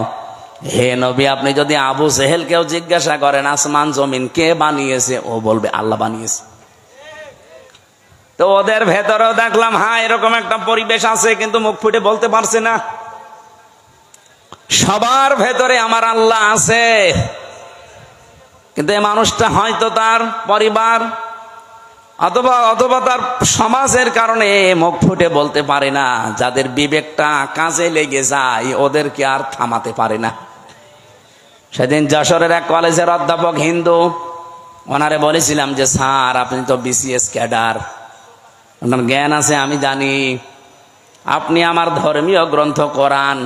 A: হে নবী, আপনি যদি আবু জেহেলকেও জিজ্ঞাসা করেন আসমান জমিন কে বানিয়েছে, ও বলবে আল্লাহ বানিয়েছে। তো ওদের ভেতরেও দেখলাম হ্যাঁ এরকম একটা পরিবেশ আছে, কিন্তু মুখ ফুটে বলতে পারছে না। সবার ভেতরে আমার আল্লাহ আছে, কিন্তু এই মানুষটা হয়তো তার পরিবার অথবা তার সমাজের কারণে মুখ ফুটে বলতে পারে না। যাদের বিবেকটা কাজে লেগে যায় ওদেরকে আর থামাতে পারে না। সেদিন যশোরের এক কলেজের অধ্যাপক হিন্দু, ওনারে বলেছিলাম যে স্যার আপনি তো বিসিএস ক্যাডার, আপনার জ্ঞান আছে আমি জানি, আপনি আমার ধর্মীয় গ্রন্থ কোরআন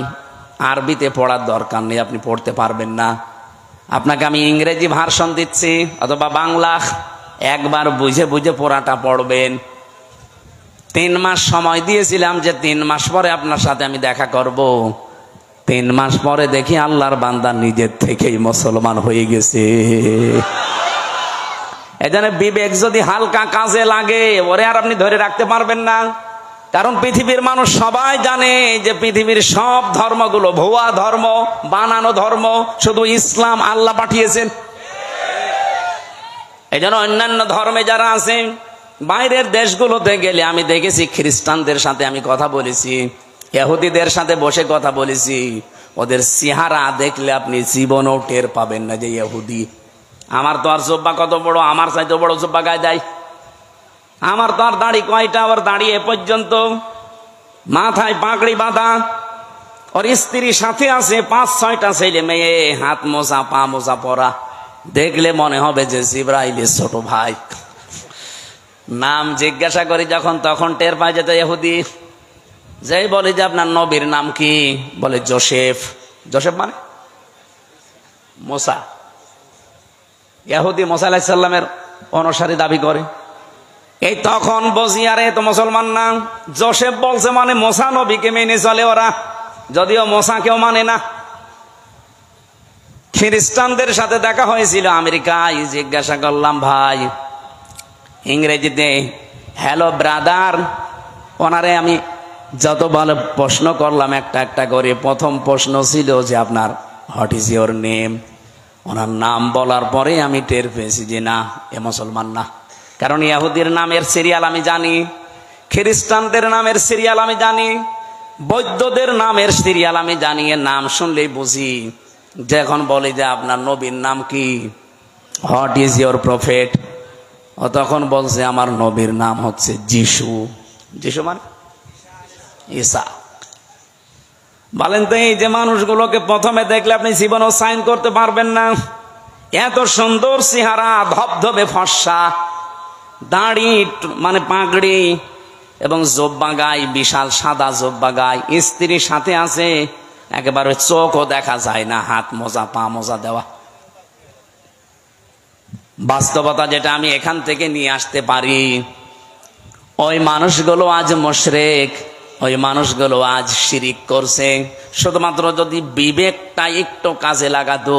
A: আরবিতে পড়ার দরকার নেই, আপনি পড়তে পারবেন না। আপনাকে আমি ইংরেজি ভার্সন দিচ্ছি অথবা বাংলা, একবার বুঝে বুঝে পড়াটা পড়বেন। 3 মাস সময় দিয়েছিলাম যে 3 মাস পরে আপনার সাথে আমি দেখা করব। 3 মাস পরে দেখি আল্লাহর বান্দা নিজের থেকেই মুসলমান হয়ে গেছে। এজন্য বিবেক যদি হালকা কাজে লাগে ওরে আর আপনি ধরে রাখতে পারবেন না। কারণ পৃথিবীর মানুষ সবাই জানে যে পৃথিবীর সব ধর্মগুলো ভুয়া ধর্ম, বানানো ধর্ম, শুধু ইসলাম আল্লাহ পাঠিয়েছেন। এই জন্য অন্যান্য ধর্মে যারা আছে বাইরের দেশগুলোতে গেলে আমি দেখেছি খ্রিস্টানদের সাথে আমি কথা বলেছি, ইহুদিদের সাথে বসে কথা বলেছি, ওদের চেহারা দেখলে আপনি জীবনও টের পাবেন না যে ইহুদি। আমার তো আর জুব্বা কত বড়, আমার চাইতে বড় জুব্বা গায়ে দেয়। আমার তো আর দাড়ি কয়টা, ওর দাড়ি এ পর্যন্ত, মাথায় পাগড়ি বাঁধা, ওর স্ত্রী সাথে আছে 5-6টা ছেলে মেয়ে, হাত মোজা পা মোজা পরা, দেখলে মনে হবে যে জিবরাইলের ছোট ভাই। নাম জিজ্ঞাসা করি যখন তখন টের পাই যেত ইহুদি। যেই বলে যে আপনার নবীর নাম কি, বলে জোসেফ। জোসেফ মানে মোসা। ইহুদি মোসা আলাইহিস সালামের অনুসারী দাবি করে। এই তখন বুঝি আরে তো মুসলমান না, জোসেফ বলছে মানে মোসা নবীকে মেনে চলে ওরা, যদিও মোসা কেউ মানে না। খ্রিস্টানদের সাথে দেখা হয়েছিল আমেরিকায়, জিজ্ঞাসা করলাম ভাই ইংরেজিতে হ্যালো ব্রাদার, ওনারে আমি যত ভালো প্রশ্ন করলাম একটা একটা করে। প্রথম প্রশ্ন ছিল যে আপনার হোয়াট ইজ ইউর নেম। ওনার নাম বলার পরে আমি টের পেয়েছি যে না এ মুসলমান না। কারণ ইহুদির নামের সিরিয়াল আমি জানি, খ্রিস্টানদের নামের সিরিয়াল আমি জানি, বৌদ্ধদের নামের সিরিয়াল আমি জানি। এর নাম শুনলেই বুঝি। যখন বলি যে আপনার নবীর নাম কি, হোয়াট ইজ ইউর প্রফেট, ও তখন বলছে আমার নবীর নাম হচ্ছে যিশু। যিশু মানে ঈসা। বলেন তো এই যে মানুষগুলোকে প্রথমে দেখলে আপনি জীবনও সাইন করতে পারবেন না। এত সুন্দর চেহারা, ধবধবে ফর্সা, দাড়ি মানে পাগড়ি এবং জব্বা গায়ে, বিশাল সাদা জব্বা গায়ে, স্ত্রীর সাথে আছে, একেবারে চোখও দেখা যায় না, হাত মোজা পা মোজা দেওয়া। বাস্তবতা যেটা আমি এখান থেকে নিয়ে আসতে পারি, ওই মানুষগুলো আজ মুশরিক, ওই মানুষগুলো আজ শিরিক করছে। শুধুমাত্র যদি বিবেকটা একটু কাজে লাগাতো,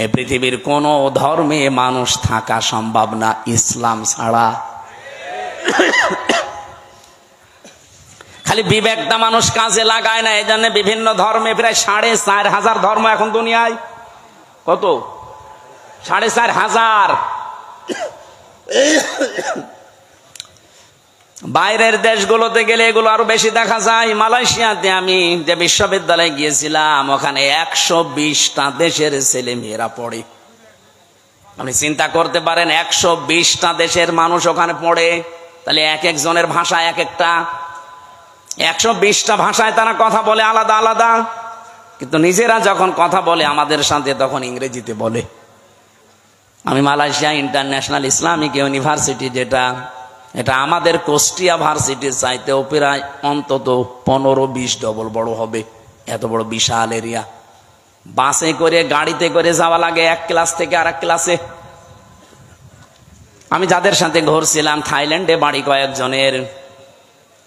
A: এই পৃথিবীর কোন ধর্মে মানুষ থাকা সম্ভব না ইসলাম ছাড়া। খালি বিবেকটা মানুষ কাজে লাগায় না, এই জন্য বিভিন্ন ধর্মে প্রায় 4,500 ধর্ম এখন দুনিয়ায়। কত? 4,500। বাইরের দেশগুলোতে গেলে এগুলো আরো বেশি দেখা যায়। মালয়েশিয়াতে আমি যে বিশ্ববিদ্যালয়ে গিয়েছিলাম, ওখানে 120টা দেশের ছেলে মেয়েরা পড়ে। আপনি চিন্তা করতে পারেন, 120টা দেশের মানুষ ওখানে পড়ে, তাহলে এক একজনের ভাষা এক একটা, 120টা ভাষায় তারা কথা বলে আলাদা আলাদা, কিন্তু নিজেরা যখন কথা বলে আমাদের সাথে তখন ইংরেজিতে বলে। আমি মালয়েশিয়া ইন্টারন্যাশনাল ইসলামিক ইউনিভার্সিটি, এটা আমাদের কুষ্টিয়া ভার্সিটির চাইতেও প্রায় অন্তত 15-20 ডবল বড় হবে, এত বড় বিশাল এরিয়া। বাসে করে গাড়িতে করে যাওয়া লাগে এক ক্লাস থেকে আর এক ক্লাসে। আমি যাদের সাথে ঘুরছিলাম থাইল্যান্ডে বাড়ি কয়েকজনের,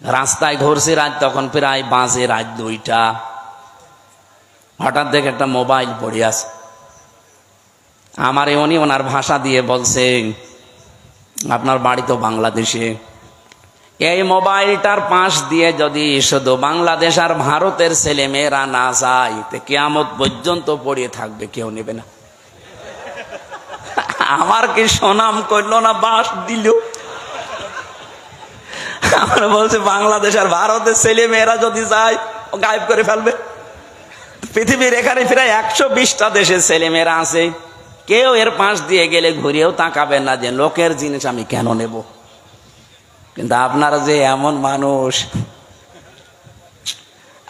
A: রাস্তায় ঘুরছি রাত তখন প্রায় বাজে রাত 2টা। হঠাৎ দেখে একটা মোবাইল পড়ে আছে, আমারে উনি ওনার ভাষা দিয়ে বলছে, আপনার বাড়ি তো বাংলাদেশে, এই মোবাইলটার পাশ দিয়ে যদি শুধু বাংলাদেশ আর ভারতের ছেলে মেয়েরা না যায়, তো কিয়ামত পর্যন্ত পড়িয়ে থাকবে, কেউ নেবে না। আমার কি সুনাম করলো না, বাস দিল। আমার বলছে বাংলাদেশ আর ভারতের ছেলে মেয়েরা যদি যায়, ও গায়েব করে ফেলবে। পৃথিবীর এখানে প্রায় 120টা দেশের ছেলে মেয়েরা আছে, কেউ এর পাশ দিয়ে গেলে ঘুরেও তাকাবেন না যে লোকের জিনিস আমি কেন নেব। কিন্তু আপনারা যে এমন মানুষ,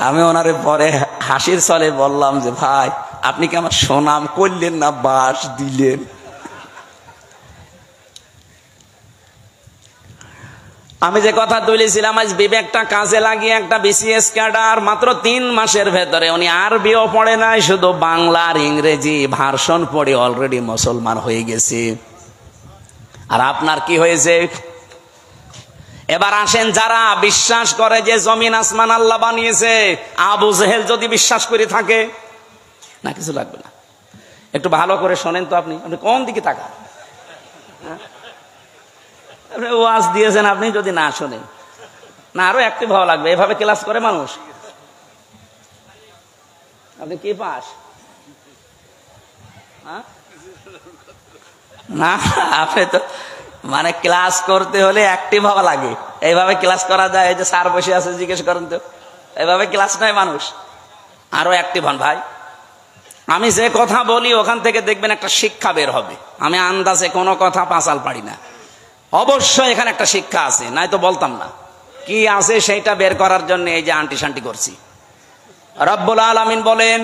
A: আমি ওনারে পরে হাসির ছলে বললাম যে ভাই, আপনি কি আমার সুনাম করলেন না বাস দিলেন? আমি যে কথা তুলেছিলাম, আজ বিবেকটা কাজে লাগিয়ে একটা বিসিএস ক্যাডার মাত্র 3 মাসের ভেতরে, উনি আরবিও পড়ে নাই, শুধু বাংলা আর ইংরেজি ভার্সন পড়ে অলরেডি মুসলমান হয়ে গেছে। আর আপনার কি হয়েছে? এবার আসেন, যারা বিশ্বাস করে যে জমিন আসমান আল্লাহ বানিয়েছে, আবু জেহেল যদি বিশ্বাস করে থাকে, না কিছু লাগবে না, একটু ভালো করে শোনেন তো। আপনি কোন দিকে তাকান? ওয়াজ দিয়েছেন, আপনি যদি না শোনেন না, আরো একটু ভালো লাগবে। এভাবে ক্লাস করে মানুষ? আপনি কি পাস? না, আপনি তো মানে ক্লাস করতে হলে অ্যাক্টিভ হওয়া লাগে। এইভাবে ক্লাস করা যায়? এই যে স্যার বসে আছে, জিজ্ঞেস করেন তো, এইভাবে ক্লাস নয় মানুষ। আরো অ্যাক্টিভ হন ভাই। আমি যে কথা বলি ওখান থেকে দেখবেন একটা শিক্ষা বের হবে। আমি আন্দাজে কোনো কথা পাঁচাল পারি না, অবশ্যই এখানে একটা শিক্ষা আছে, নাই তো বলতাম না। কি আছে সেইটা বের করার জন্য এই যে আন্টি শান্টি করছি। রব্বুল আলামিন বলেন,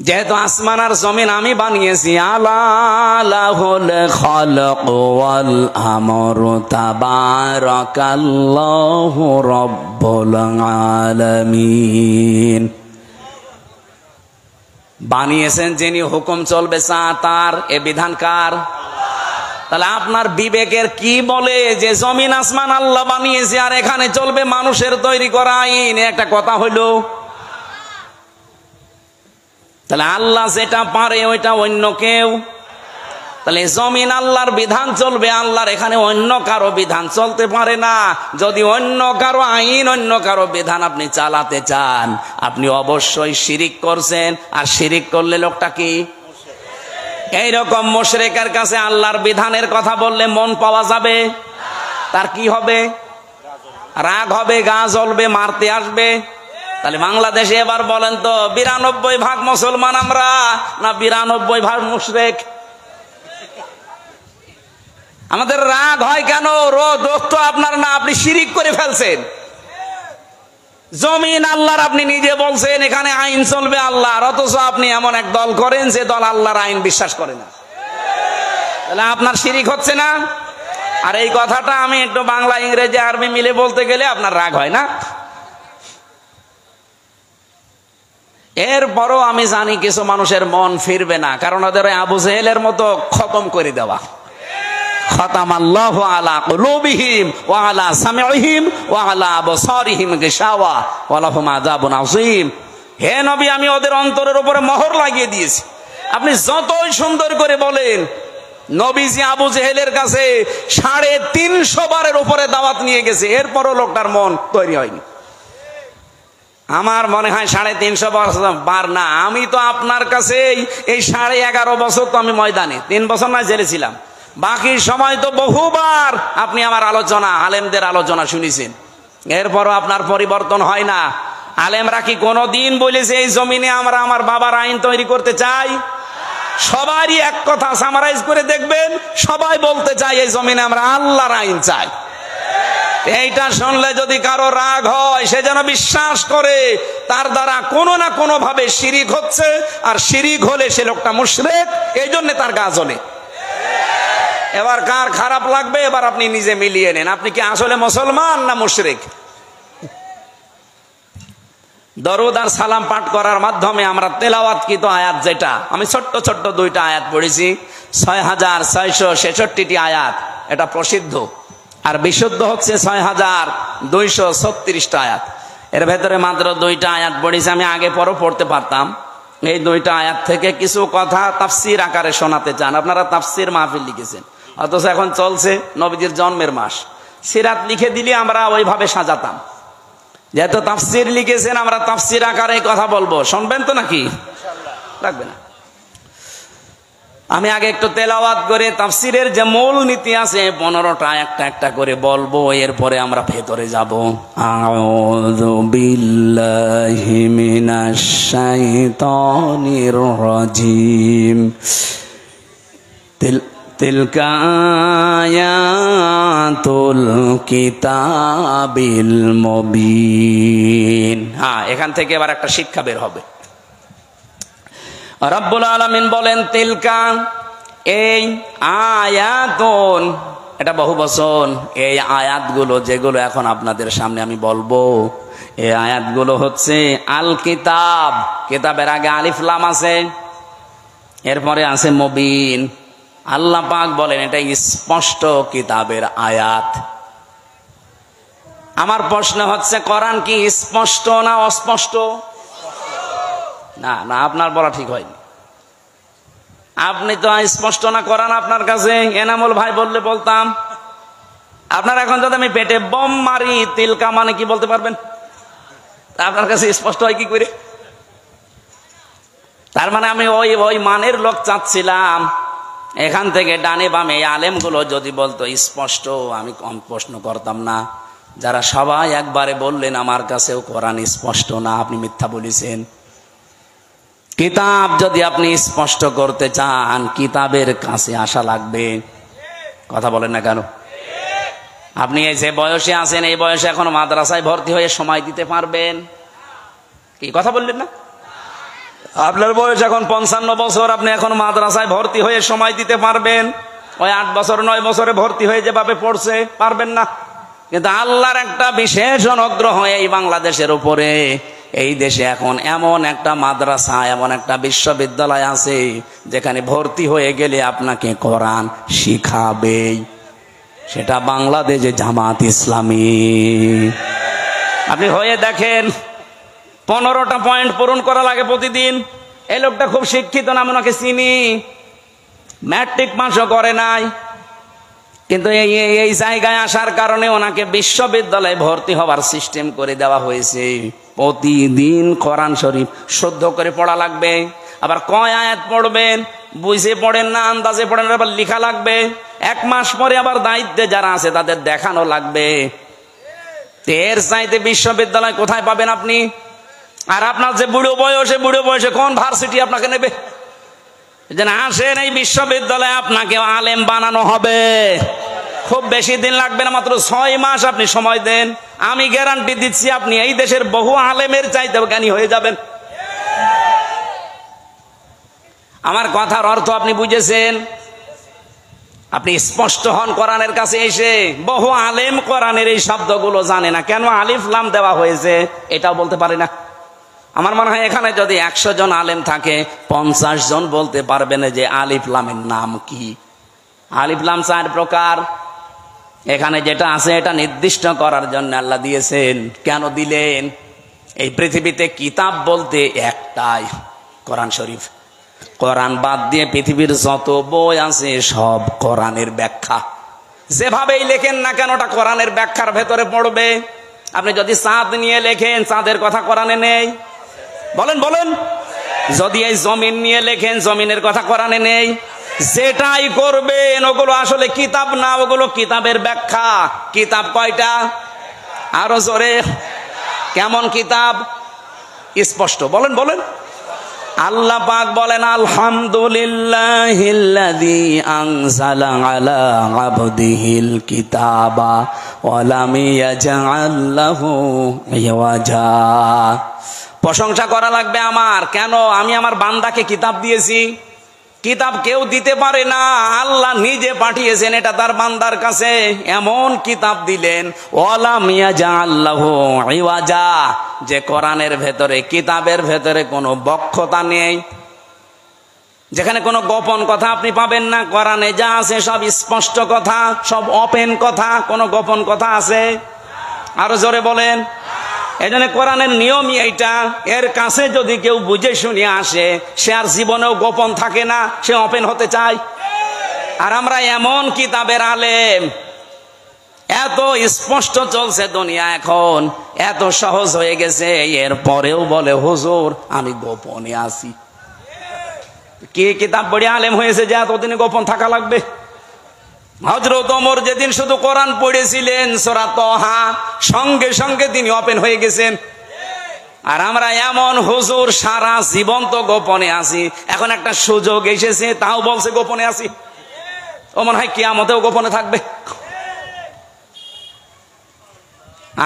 A: যেহেতু আসমান আর জমিন আমি বানিয়েছি, আলাহুল খালক ওয়াল আমরু তাবারাকাল্লাহু রব্বুল আলামিন। বানিয়েছেন যিনি, হুকুম চলবে তার, এ বিধান কার? তাহলে আপনার বিবেকের কি বলে যে জমিন আসমান আল্লাহ বানিয়েছে আর এখানে চলবে মানুষের তৈরি করা আইন? একটা কথা হইল। তাহলে আল্লাহ যেটা পারে ওইটা অন্য কেউ, তাহলে জমিন আল্লাহর বিধান চলবে, আল্লাহর এখানে অন্য কারো বিধান চলতে পারে না। যদি অন্য কারো আইন, অন্য কারো বিধান আপনি চালাতে চান, আপনি অবশ্যই শিরিক করছেন। আর শিরিক করলে লোকটা কি? এইরকম মুশরিকের কাছে আল্লাহর বিধানের কথা বললে মন পাওয়া যাবে? তার কি হবে? রাগ হবে, গা জ্বলবে, মারতে আসবে। তাহলে বাংলাদেশে এবার বলেন তো, 92% মুসলমান আমরা না 92% মুশরিক? আমাদের রাগ হয় কেন? দোষ তো আপনার না, আপনি শিরিক করে ফেলছেন। জমিন আল্লাহর, আপনি নিজে বলছেন এখানে আইন চলবে আল্লাহর, অথচ আপনি এমন এক দল করেন যে দল আল্লাহর আইন বিশ্বাস করে না। তাহলে আপনার শিরিক হচ্ছে না? আর এই কথাটা আমি একটু বাংলা ইংরেজি আরবি মিলে বলতে গেলে আপনার রাগ হয় না? এরপরও আমি জানি কিছু মানুষের মন ফিরবে না, কারণ ওদের আবু জেহেলের মতো খতম করে দেওয়া। খাতামাল্লাহু আলা কুলুবিহিম ওয়া আলা সামিইহিম ওয়া আলা আবসারিহিম গিশাওয়া ওয়া লাহুম আযাবুন আযীম। হে নবী, আমি ওদের অন্তরের উপরে মোহর লাগিয়ে দিয়েছি। আপনি যতই সুন্দর করে বলেন, নবীজি আবু জেহেলের কাছে 350 বারের উপরে দাওয়াত নিয়ে গেছে, এরপরও লোকটার মন তৈরি হয়নি। আমার মনে হয় 350 বার না, আমি তো আপনার কাছে এই 11.5 বছর তো আমি ময়দানে, 3 বছর না জেলে ছিলাম, বাকি সময় তো বহুবার আপনি আমার আলোচনা, আলেমদের আলোচনা শুনেছেন, এরপরও আপনার পরিবর্তন হয় না। আলেমরা কি কোনোদিন বলেছে এই জমিনে আমরা আমার বাবার আইন তৈরি করতে চাই? সবারই এক কথা সামারাইজ করে দেখবেন, সবাই বলতে চাই এই জমিনে আমরা আল্লাহর আইন চাই। এইটা শুনলে যদি কারো রাগ হয়, সে যেন বিশ্বাস করে তার দ্বারা কোনো না কোনো ভাবে শিরিক হচ্ছে, আর শিরিক হলে সে লোকটা মুশরিক, এই জন্য তার গা জ্বলে। এবার কার খারাপ লাগবে এবার আপনি নিজে মিলিয়ে নেন, আপনি কি আসলে মুসলমান না মুশরিক? দরুদ আর সালাম পাঠ করার মাধ্যমে আমরা তেলাওয়াতকৃত আয়াত, যেটা আমি ছোট্ট ছোট্ট 2টা আয়াত পড়েছি, 6666টি আয়াত, এটা প্রসিদ্ধ, আর বিশুদ্ধ হচ্ছে 6236টা আয়াত। এর ভেতরে মাত্র 2টা আয়াত পড়েছি, আমি আগে পরও পড়তে পারতাম। এই 2টা আয়াত থেকে কিছু কথা তাফসির আকারে শোনাতে চান। আপনারা তাফসির মাহফিল লিখেছেন, অথচ এখন চলছে নবীজির জন্মের মাস, সিরাত লিখে দিলে আমরা ওইভাবে সাজাতাম। যেহেতু তাফসির লিখেছেন, আমরা তাফসির আকারে কথা বলবো, শুনবেন তো নাকি? রাখবে না। আমি আগে একটু তেলাওয়াত করে তাফসিরের যে মূল নীতি আছে 15টা একটা একটা করে বলবো, এরপরে আমরা ভেতরে যাব। আউযু বিল্লাহি মিনাশ শাইতানির রাজিম। তিলকা আয়াতুল কিতাবিল মুবিন। এখান থেকে এবার একটা শিক্ষা বের হবে। রব্বুল আলামিন বলেন তিলকা, এই আয়াতুন, এটা বহুবচন, এই আয়াতগুলো যেগুলো এখন আপনাদের সামনে আমি বলবো, এই আয়াতগুলো হচ্ছে আল কিতাব। কিতাবের আগে আলিফ লাম আছে, এরপরে আছে মুবিন। আল্লাহ পাক বলেন এটা স্পষ্ট কিতাবের আয়াত। আমার প্রশ্ন হচ্ছে, কোরআন কি স্পষ্ট না অস্পষ্ট? না না, আপনার বলা ঠিক হয়নি। আপনি তো স্পষ্ট না কোরআন আপনার কাছে, এনামুল ভাই বললে বলতাম। আপনার এখন যদি আমি পেটে বম মারি, তিলকা মানে কি বলতে পারবেন? আপনার কাছে স্পষ্ট হয় কি করে? তার মানে আমি ওই মানের লোক চাচ্ছিলাম। এখান থেকে ডানে বামে আলেমগুলো যদি বলতো স্পষ্ট, আমি কম প্রশ্ন করতাম না। যারা সবাই একবারে বললেন আমার কাছেও কোরআন স্পষ্ট না, আপনি মিথ্যা বলেছেন। কিতাব যদি আপনি স্পষ্ট করতে চান, কিতাবের কাছে আসা লাগবে। কথা বলেন না কেন? আপনি এই যে বয়সে আছেন, এই বয়সে এখন মাদ্রাসায় ভর্তি হয়ে সময় দিতে পারবেন? কি কথা বললেন না? আপনার বয়স এখন 55 বছর, আপনি এখন মাদ্রাসায় ভর্তি হয়ে সময় দিতে পারবেন? ওই 8 বছর 9 বছরে ভর্তি হয়ে যেভাবে পড়ছে পারবেন না। কিন্তু আল্লাহর একটা বিশেষ অনুগ্রহ এই বাংলাদেশের উপরে, এই দেশে এখন এমন একটা মাদ্রাসা, এমন একটা বিশ্ববিদ্যালয় আছে যেখানে ভর্তি হয়ে গেলে আপনাকে কোরআন শিখাবেই। সেটা বাংলাদেশে জামাত ইসলামী। আপনি হয়ে দেখেন, 15টা পয়েন্ট পূরণ করা লাগে প্রতিদিন। এই লোকটা খুব শিক্ষিত না, আমি ওনাকে চিনি, ম্যাট্রিক পাসও করে নাই, কিন্তু এই জায়গায় আসার কারণে ওনাকে বিশ্ববিদ্যালয়ে ভর্তি হওয়ার সিস্টেম করে দেওয়া হয়েছে। প্রতিদিন কোরআন শরীফ শুদ্ধ করে পড়া লাগবে। আবার কয় আয়াত পড়বেন বুঝে পড়েন না, আন্দাজে পড়েন, আবার লেখা লাগবে। 1 মাস পরে আবার দায়িত্বে যারা আছে তাদের দেখানো লাগবে। এর চাইতে বিশ্ববিদ্যালয় কোথায় পাবেন আপনি? আর আপনার যে বুড়ো বয়সে কোন ভার্সিটি আপনাকে নেবে? যেন আসেন এই বিশ্ববিদ্যালয়ে, আপনাকে আলেম বানানো হবে। খুব বেশি দিন লাগবে না, মাত্র 6 মাস আপনি সময় দেন, আমি গ্যারান্টি দিচ্ছি আপনি এই দেশের বহু আলেমের চাইতে জ্ঞানী হয়ে যাবেন। আমার কথার অর্থ আপনি বুঝেছেন? আপনি স্পষ্ট হন কোরআনের কাছে এসে। বহু আলেম কোরআনের এই শব্দগুলো জানে না, কেন আলিফ লাম দেওয়া হয়েছে এটাও বলতে পারে না। আমার মনে হয় এখানে যদি 100 জন আলেম থাকে 50 জন বলতে পারবেন যে আলিফ লামের নাম কি। আলিফ লাম 4 প্রকার। এখানে যেটা আছে এটা নির্দিষ্ট করার জন্য আল্লাহ দিয়েছেন। কেন দিলেন? এই পৃথিবীতে কিতাব বলতে একটাই, কোরআন শরীফ। কোরআন বাদ দিয়ে পৃথিবীর যত বই আছে সব কোরআনের ব্যাখ্যা। যেভাবেই লেখেন না কেন ওটা কোরআনের ব্যাখ্যার ভেতরে পড়বে। আপনি যদি চাঁদ নিয়ে লেখেন, চাঁদের কথা কোরআনে নেই? বলেন বলেন। যদি এই জমিন নিয়ে লেখেন, জমিনের কথা কোরআনে নেই? যেটাই করবেন ওগুলো আসলে কিতাব না, ওগুলো কিতাবের ব্যাখ্যা। কিতাব কয়টা? আরো জোরে। কেমন কিতাব? স্পষ্ট। বলেন বলেন। আল্লাহ পাক বলেন আলহামদুলিল্লাহিল্লাযী আনজালা আলা আবদিহিল কিতাবা ওয়া লাম ইয়াজআল লাহু ইওয়াজা। প্রশংসা করা লাগবে আমার। কেন? আমি আমার বান্দাকে কিতাব দিয়েছি। কিতাব কেউ দিতে পারে না, আল্লাহ নিজে পাঠিয়েছেন এটা তার বান্দার কাছে। এমন কিতাব দিলেন ওয়া লাম ইয়াজআল লাহু ইওয়াজা, যে কোরআনের ভেতরে, কিতাবের ভেতরে কোনো বক্রতা নেই, যেখানে কোনো গোপন কথা আপনি পাবেন না। কোরআনে যা আছে সব স্পষ্ট কথা, সব ওপেন কথা। কোনো গোপন কথা আছে? আরো জোরে বলেন। এই জন্য কোরআনের নিয়মই এইটা। এর কাছে যদি কেউ বুঝে শুনে আসে, সে আর জীবনেও গোপন থাকে না, সে ওপেন হতে চায়। আর আমরা এমন কিতাবের আলেম, এত স্পষ্ট চলছে দুনিয়া এখন, এত সহজ হয়ে গেছে, এরপরেও বলে হুজুর আমি গোপনে আছি। কি কিতাব পড়ে আলেম হয়েছে যে এতদিনে গোপন থাকা লাগবে? হযরত ওমর যেদিন শুধু কোরআন পড়েছিলেন সূরা তাহা, সঙ্গে সঙ্গে তিনি ওপেন হয়ে গেছেন। আর আমরা এমন হুজুর সারা জীবন তো গোপনে আছি, এখন একটা সুযোগ এসেছে তাও বলছে গোপনে আছি। ও মনে হয় কিয়ামতেও গোপনে থাকবে।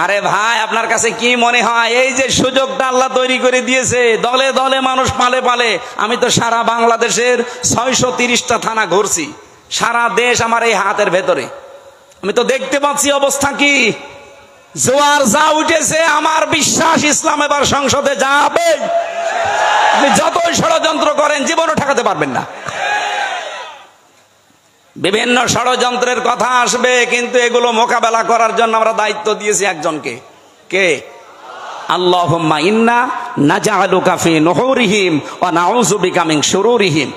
A: আরে ভাই, আপনার কাছে কি মনে হয় এই যে সুযোগটা আল্লাহ তৈরি করে দিয়েছে, দলে দলে মানুষ পালে পালে। আমি তো সারা বাংলাদেশের 630টা থানা ঘুরছি, সারা দেশ আমার এই হাতের ভেতরে। আমি তো দেখতে পাচ্ছি অবস্থা কি। জোয়ার যা উঠেছে, আমার বিশ্বাস ইসলাম এবার সংসদে যাবে। আপনি যতই ষড়যন্ত্র করেন জীবনও ঠেকাতে পারবেন না। বিভিন্ন ষড়যন্ত্রের কথা আসবে, কিন্তু এগুলো মোকাবেলা করার জন্য আমরা দায়িত্ব দিয়েছি একজনকে। কে? আল্লাহুম্মা ইন্না নাজআলুকা ফি নুহুরিহিম ওয়া নাউযু বিকা মিন শুরুরিহিম।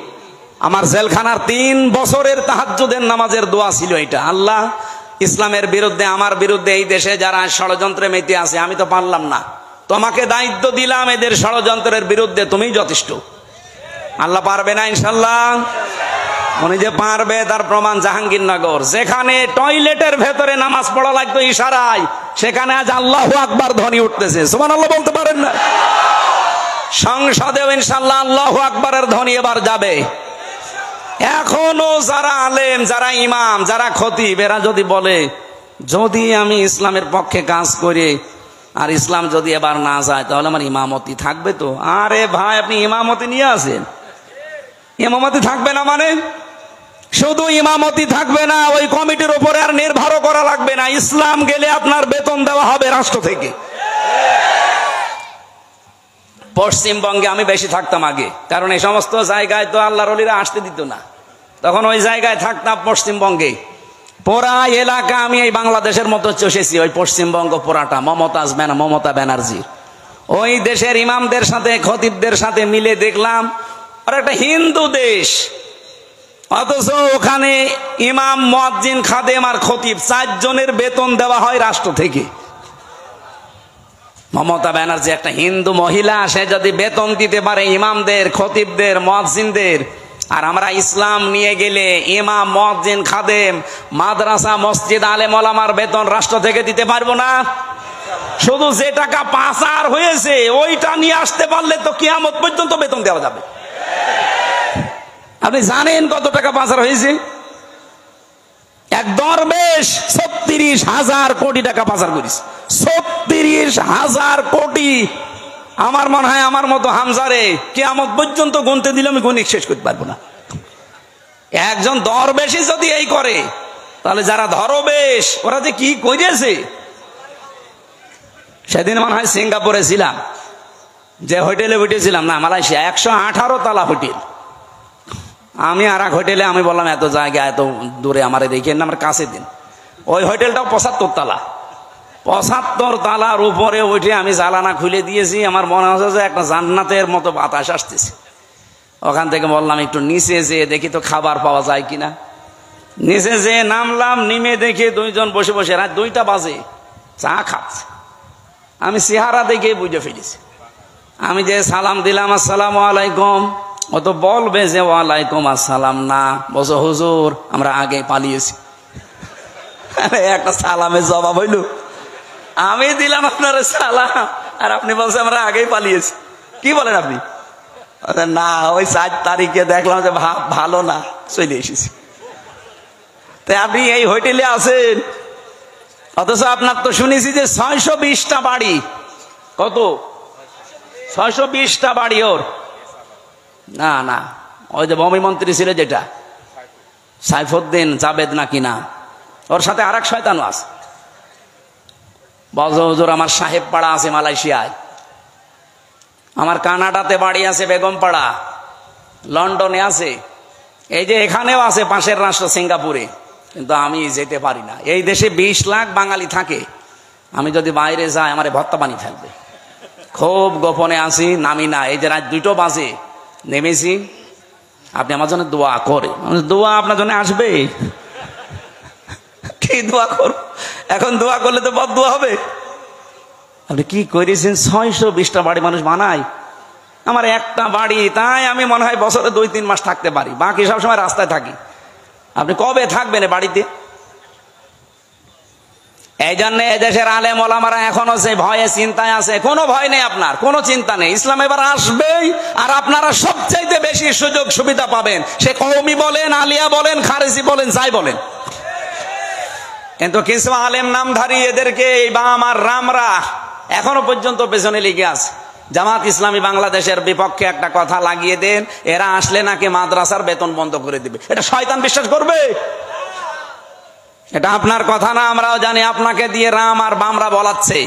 A: আমার জেলখানার 3 বছরের তাহাজ্জুদের নামাজের দোয়া ছিল এটা। আল্লাহ, ইসলামের বিরুদ্ধে, আমার বিরুদ্ধে এই দেশে যারা ষড়যন্ত্রে মেতে আছে, আমি তো পারলাম না, তোমাকে দায়িত্ব দিলাম এদের ষড়যন্ত্রের বিরুদ্ধে, তুমিই যথেষ্ট। আল্লাহ পারবে না ইনশাল্লাহ? উনি যে পারবে তার প্রমাণ জাহাঙ্গীরনগর, যেখানে টয়লেটের ভেতরে নামাজ পড়া লাগতো ইশারায়, সেখানে আজ আল্লাহু আকবার ধ্বনি উঠতেছে। সুবহানাল্লাহ বলতে পারেন না? সংসদেও ইনশাল্লাহ আল্লাহু আকবারের ধ্বনি এবার যাবে। এখনো যারা আলেম, যারা ইমাম, যারা খতিব, এরা যদি বলে যদি আমি ইসলামের পক্ষে কাজ করি আর ইসলাম যদি এবার না যায় তাহলে আমার ইমামতি থাকবে তো? আরে ভাই, আপনি ইমামতি নিয়ে আসেন, ইমামতি থাকবে না মানে? শুধু ইমামতি থাকবে না, ওই কমিটির উপরে আর নির্ভরও করা লাগবে না। ইসলাম গেলে আপনার বেতন দেওয়া হবে রাষ্ট্র থেকে। পশ্চিমবঙ্গে আমি বেশি থাকতাম আগে, কারণ এই সমস্ত জায়গায় তো আল্লাহর ওলিরা আসতে দিত না। তখন ওই জায়গায় থাকতাম পশ্চিমবঙ্গে। পুরা এলাকা আমি এই বাংলাদেশের মতো চষেছি, ওই পশ্চিমবঙ্গ পুরাটা মমতা ব্যানার্জি। ওই দেশের ইমামদের সাথে, খতিবদের সাথে মিলে দেখলাম আর একটা হিন্দু দেশ, অথচ ওখানে ইমাম, মুয়াজ্জিন, খাদেম আর খতিব 4 জনের বেতন দেওয়া হয় রাষ্ট্র থেকে। মমতা ব্যানার্জি একটা হিন্দু মহিলা, সে যদি বেতন দিতে পারে ইমামদের, খতিবদের, মুয়াজ্জিনদের, আর আমরা ইসলাম নিয়ে গেলে ইমাম, মুয়াজ্জিন, খাদেম, মাদ্রাসা, মসজিদ, আলেম ওলামার বেতন রাষ্ট্র থেকে দিতে পারবো না? শুধু যে টাকা পাচার হয়েছে ওইটা নিয়ে আসতে পারলে তো কিয়ামত পর্যন্ত বেতন দেওয়া যাবে। আপনি জানেন কত টাকা পাচার হয়েছে? এক দরবেশ 36,000 কোটি টাকা পাচার করেছে। 36,000 কোটি। আমার মনে হয় আমার মতো হামজারে কিয়ামত পর্যন্ত গুনতে দিলে আমি গণিত শেষ করতে পারবো না। একজন দরবেশই যদি এই করে, তাহলে যারা ধরবেশ ওরা যে কি করেছে। সেদিন মনে হয় সিঙ্গাপুরে ছিলাম, যে হোটেলে উঠেছিলাম না মালয়েশিয়া, 118 তলা হোটেল। আমি আর এক হোটেলে আমি বললাম এত জায়গা এত দূরে আমার রেখে না, আমার কাছে দিন। ওই হোটেলটাও 75 তলা। 75 তালার উপরে উঠে আমি জানালা খুলে দিয়েছি, আমার মনে হচ্ছে যে একটা জান্নাতের মতো বাতাস আসতেছে। ওখান থেকে বললাম একটু নিচে যেয়ে দেখি তো খাবার পাওয়া যায় কিনা। নিচে যেয়ে নামলাম, নেমে দেখে দুইজন বসে বসে রাত 2টা বাজে চা খাচ্ছে। আমি চেহারা দেখে বুঝে ফেলেছি। আমি যে সালাম দিলাম আসসালামু আলাইকুম, ও তো বলবে যে ওয়ালাইকুম আসসালাম না, বলছো হুজুর আমরা আগে পালিয়েছি। একটা সালামের জবাব হইল, আমি দিলাম আপনার সালাম আর আপনি বলছেন আমরা আগেই পালিয়েছি। কি বলেন আপনি? না ওই 4 তারিখে দেখলাম যে ভালো না, চলে এসেছি। তাই আপনি এই হোটেলে আছেন, অথচ আপনার তো শুনেছি যে 620টা বাড়ি। কত? 620টা বাড়ি ওর। না না, ওই যে ভূমি মন্ত্রী ছিল যেটা সাইফুদ্দিন জাবেদ নাকি না, ওর সাথে আরেক শয়তানও আছে। বলছো হুজুর আমার সাহেব পাড়া আছে মালয়েশিয়ায়, আমার কানাডাতে বাড়ি আছে বেগমপাড়া, লন্ডনে আছে, এই যে এখানেও আছে পাশের রাষ্ট্র সিঙ্গাপুরে, কিন্তু আমি যেতে পারি না। এই দেশে 20 লাখ বাঙালি থাকে, আমি যদি বাইরে যাই আমার ভর্তা পানি থাকবে। খুব গোপনে আছি, নামি না। এই যে রাত 2টো বাজে নেমেছি, আপনি আমার জন্য দোয়া করে। দোয়া আপনার জন্য আসবে? কি দোয়া করব এখন? দোয়া করলে তো বদ দোয়া হবে। আপনি কি করেছেন? 620টা বাড়ি মানুষ বানায়, আমার একটা বাড়ি। তাই আমি মনে হয় বছরে 2-3 মাস থাকতে পারি, বাকি সবসময় রাস্তায় থাকি। আপনি কবে থাকবেন বাড়িতে? এই জন্য এদেশের আলেম ওলামারা এখনো সে ভয়ে চিন্তায় আছে। কোনো ভয় নেই, আপনার কোনো চিন্তা নেই। ইসলাম এবার আসবেই, আর আপনারা সবচাইতে বেশি সুযোগ সুবিধা পাবেন, সে কওমি বলেন, আলিয়া বলেন, খারেজি বলেন, যাই বলেন। কিন্তু কিছু আলেম নামধারী এদেরকে এই বাম আর রামরা এখনো পর্যন্ত পেছনে লেগে আছে। জামাত ইসলামী বাংলাদেশের বিপক্ষে একটা কথা লাগিয়ে দেন, এরা আসলে নাকি মাদ্রাসার বেতন বন্ধ করে দিবে। এটা শয়তান বিশ্বাস করবে? এটা আপনার কথা না, আমরাও জানি। আপনাকে দিয়ে রাম আর বামরা বলাচ্ছে।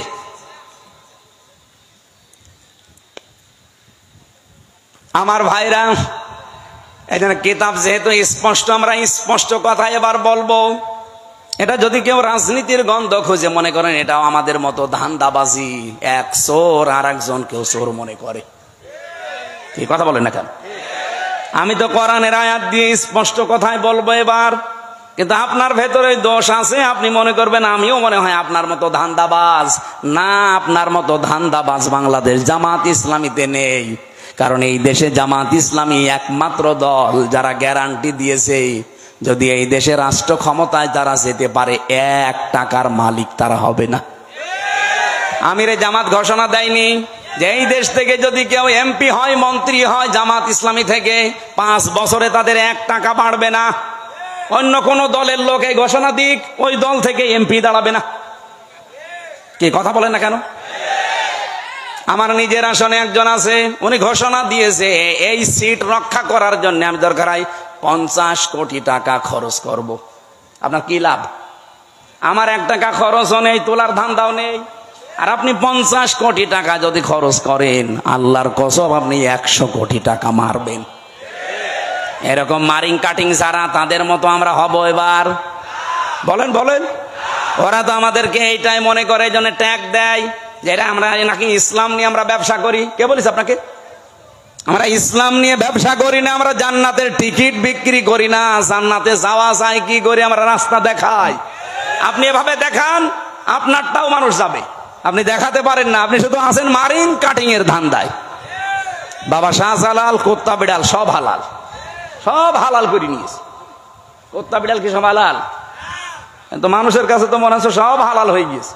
A: আমার ভাইরা, এখানে কিতাব যেহেতু স্পষ্ট, আমরা স্পষ্ট কথা এবার বলবো। এটা যদি কেউ রাজনীতির গন্ধ খুঁজে মনে করেন এটাও আমাদের মতো ধান্দাবাজি, এক চোর আর একজন কেউ চোর মনে করে। কি কথা বলেন না কেন? আমি তো কোরআনের আয়াত দিয়ে স্পষ্ট কথাই বলবো এবার। কিন্তু আপনার ভেতরে দোষ আছে, আপনি মনে করবেন আমিও মনে হয় আপনার মতো ধান্দাবাজ। না, আপনার মতো ধান্দাবাজ বাংলাদেশ জামাত ইসলামীতে নেই। কারণ এই দেশে জামাত ইসলামী একমাত্র দল যারা গ্যারান্টি দিয়েছে যদি এই দেশে রাষ্ট্র ক্ষমতায় তারা যেতে পারে 1 টাকার মালিক তারা হবে না। আমিরে জামাত ঘোষণা দেয়নি যে এই দেশ থেকে যদি কেউ এমপি হয়, মন্ত্রী হয় জামাত ইসলামী থেকে, 5 বছরে তাদের 1 টাকা বাড়বে না। অন্য কোন দলের লোক এই ঘোষণা দিক, ওই দল থেকে এমপি দাঁড়াবে না। কি কথা বলেন না কেন? আমার নিজের আসনে একজন আছে, উনি ঘোষণা দিয়েছে এই সিট রক্ষা করার জন্য আমি দরকার হয় 50 কোটি টাকা খরচ করব। আপনার কি লাভ? আমার 1 টাকা খরচও নেই, তোলার ধান্দাও নেই। আর আপনি 50 কোটি টাকা যদি খরচ করেন, আল্লাহর কসম আপনি 100 কোটি টাকা মারবেন। এরকম মারিং কাটিং ছাড়া তাদের মতো আমরা হব এবার? বলেন বলেন। ওরা তো আমাদেরকে এইটাই মনে করে, এই জন্য ট্যাগ দেয় যেটা আমরা নাকি ইসলাম নিয়ে আমরা ব্যবসা করি। কে বলিস আপনাকে? আমরা ইসলাম নিয়ে ব্যবসা করি না, আমরা জান্নাতের টিকিট বিক্রি করি না। জান্নাতে যাওয়া যায় কি করে? আমরা রাস্তা দেখাই। আপনি এভাবে দেখান, আপনারটাও মানুষ যাবে। আপনি দেখাতে পারেন না, আপনি শুধু আছেন মারিং কাটিং এর ধান্দায়। বাবা শাহজালাল কুত্তা বিড়াল সব হালাল, সব হালাল করে নিয়েছে। কুত্তা বিড়াল কি সব হালাল? কিন্তু মানুষের কাছে তো মনে হচ্ছে সব হালাল হয়ে গিয়েছে।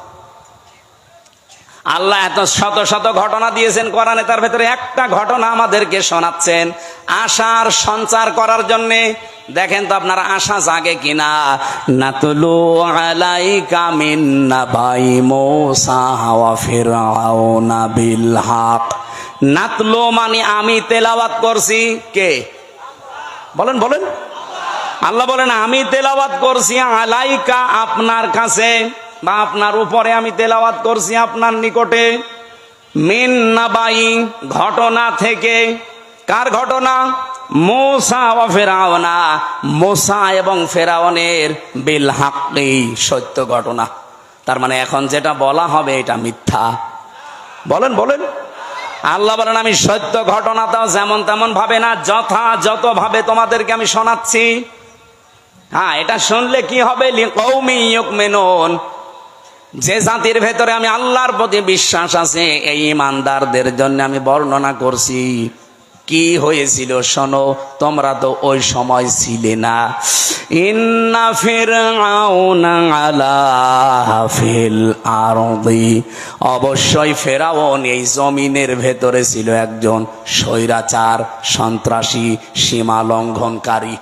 A: আল্লাহ এত শত শত ঘটনা দিয়েছেন কোরআনে, তার ভেতরে একটা ঘটনা আমাদেরকে শোনাচ্ছেন আশার সঞ্চার করার জন্য। দেখেন তো আপনার আশা জাগে কিনা। নাতলু আলাইকা মিন নাবাই মূসা ওয়া ফিরআউনা বিল হক। নাতলু মানে আমি তেলাওয়াত করছি। কে বলেন? বলেন। আল্লাহ বলেন আমি তেলাওয়াত করছি আলাইকা আপনার কাছে, বা আপনার উপরে আমি তেলাওয়াত করছি আপনার নিকটে, মিন নাবাই, ঘটনা থেকে। কার ঘটনা? মূসা ও ফেরাউনা, মূসা এবং ফেরাউনের বিল হাক্কি, সত্য ঘটনা। তার মানে এখন যেটা বলা হবে এটা মিথ্যা। বলেন বলেন। আল্লাহ বলেন আমি সত্য ঘটনাটাও যেমন তেমন ভাবে না, যথাযথ ভাবে তোমাদেরকে আমি শোনাচ্ছি। হ্যাঁ, এটা শুনলে কি হবে? লিকৌমি ইউমিনুন, যে জাতির ভেতরে আমি আল্লাহর প্রতি বিশ্বাস আছে এই ইমানদারদের জন্য আমি বর্ণনা করছি। কি হয়েছিল শোনো, তোমরা তো ওই সময় ছিলে না। ইন্না ফিরআউনা আলা ফিল আরদি, অবশ্যই ফেরাউন এই জমিনের ভেতরে ছিল একজন স্বৈরাচার, সন্ত্রাসী, সীমা লঙ্ঘনকারী।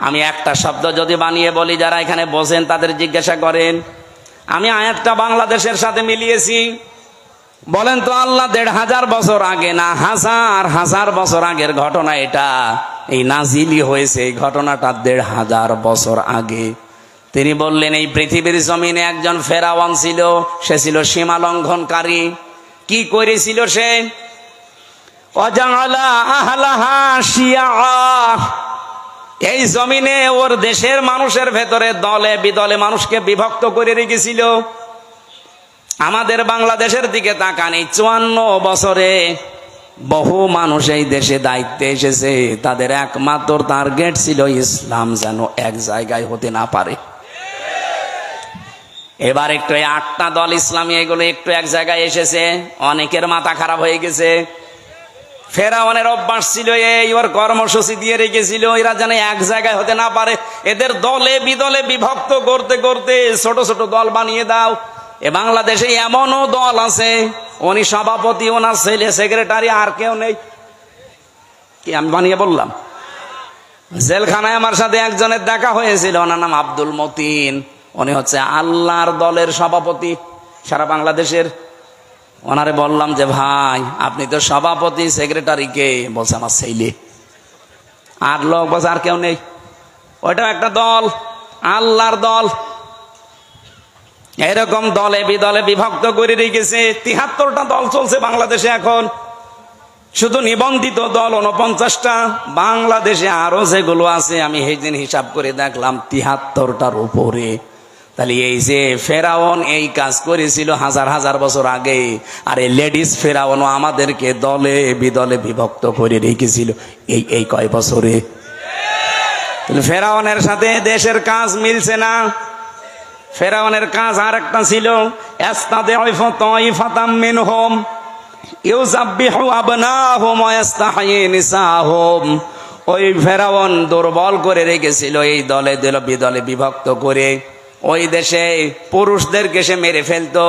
A: আমি একটা শব্দ যদি বানিয়ে বলি, যারা এখানে বসেন তাদের জিজ্ঞাসা করেন, আমি আয়াতটা বাংলাদেশের সাথে মিলিয়েছি, বলেন তো আল্লাহ ১৫০০ বছর আগে না হাজার হাজার বছর আগের ঘটনা এটা? এই নাজিলি হয়েছে এই ঘটনাটা ১৫০০ বছর আগে। তিনি বললেন এই পৃথিবীর জমিনে একজন ফেরাউন ছিল, সে ছিল সীমা লঙ্ঘনকারী। কি করেছিল সে? ওয়াজআলা আহলাহা শিয়া, এই জমিনে ওর দেশের মানুষের ভেতরে দলে বিদলে মানুষকে বিভক্ত করে রেখেছিল। আমাদের বাংলাদেশের দিকে তাকান, এই ৫৪ বছরে বহু মানুষ এই দেশে দায়িত্বে এসেছে, তাদের একমাত্র টার্গেট ছিল ইসলাম যেন এক জায়গায় হতে না পারে। এবার একটু ৮টা দল ইসলামী এগুলো একটু এক জায়গায় এসেছে, অনেকের মাথা খারাপ হয়ে গেছে। ফেরাউনের অভ্যাস ছিল এই, ওর কর্মসূচি দিয়ে রেখেছিল এরা যেন এক জায়গায় হতে না পারে। এদের দলে বিদলে বিভক্ত করতে করতে ছোট ছোট দল বানিয়ে দাও। এ বাংলাদেশে এমনও দল আছে, উনি সভাপতি, ওনার ছেলে সেক্রেটারি, আর কেউ নেই। কি আমি বানিয়ে বললাম? জেলখানায় আমার সাথে একজনের দেখা হয়েছিল, ওনার নাম আব্দুল মতিন, উনি হচ্ছে আল্লাহর দলের সভাপতি সারা বাংলাদেশের। ওনারে বললাম যে ভাই আপনি তো সভাপতি, সেক্রেটারি কে? বলছে আমার ছেলে। আর লোক বলছে আর কেউ নেই। ওইটাও একটা দল, আল্লাহর দল। এরকম দলে বিদলে বিভক্ত করে রেখেছে। ৭৩টা দল চলছে বাংলাদেশে এখন, শুধু নিবন্ধিত দল ৪৯টা। বাংলাদেশে আরো যেগুলো আছে আমি সেই দিন হিসাব করে দেখলাম ৭৩টার উপরে। তাহলে এই যে ফেরাউন এই কাজ করেছিল হাজার হাজার বছর আগে, আর এই লেডিস ফেরাউনও আমাদেরকে দলে বিদলে বিভক্ত করে রেখেছিল এই কয় বছরে। ফেরাউনের সাথে দেশের কাজ মিলছে না। ফেরাউনের কাজ আর একটা ছিল, ওই ফেরাউন দুর্বল করে রেখেছিল এই দলে বিদলে বিভক্ত করে। ওই দেশে পুরুষদেরকে সে মেরে ফেলতো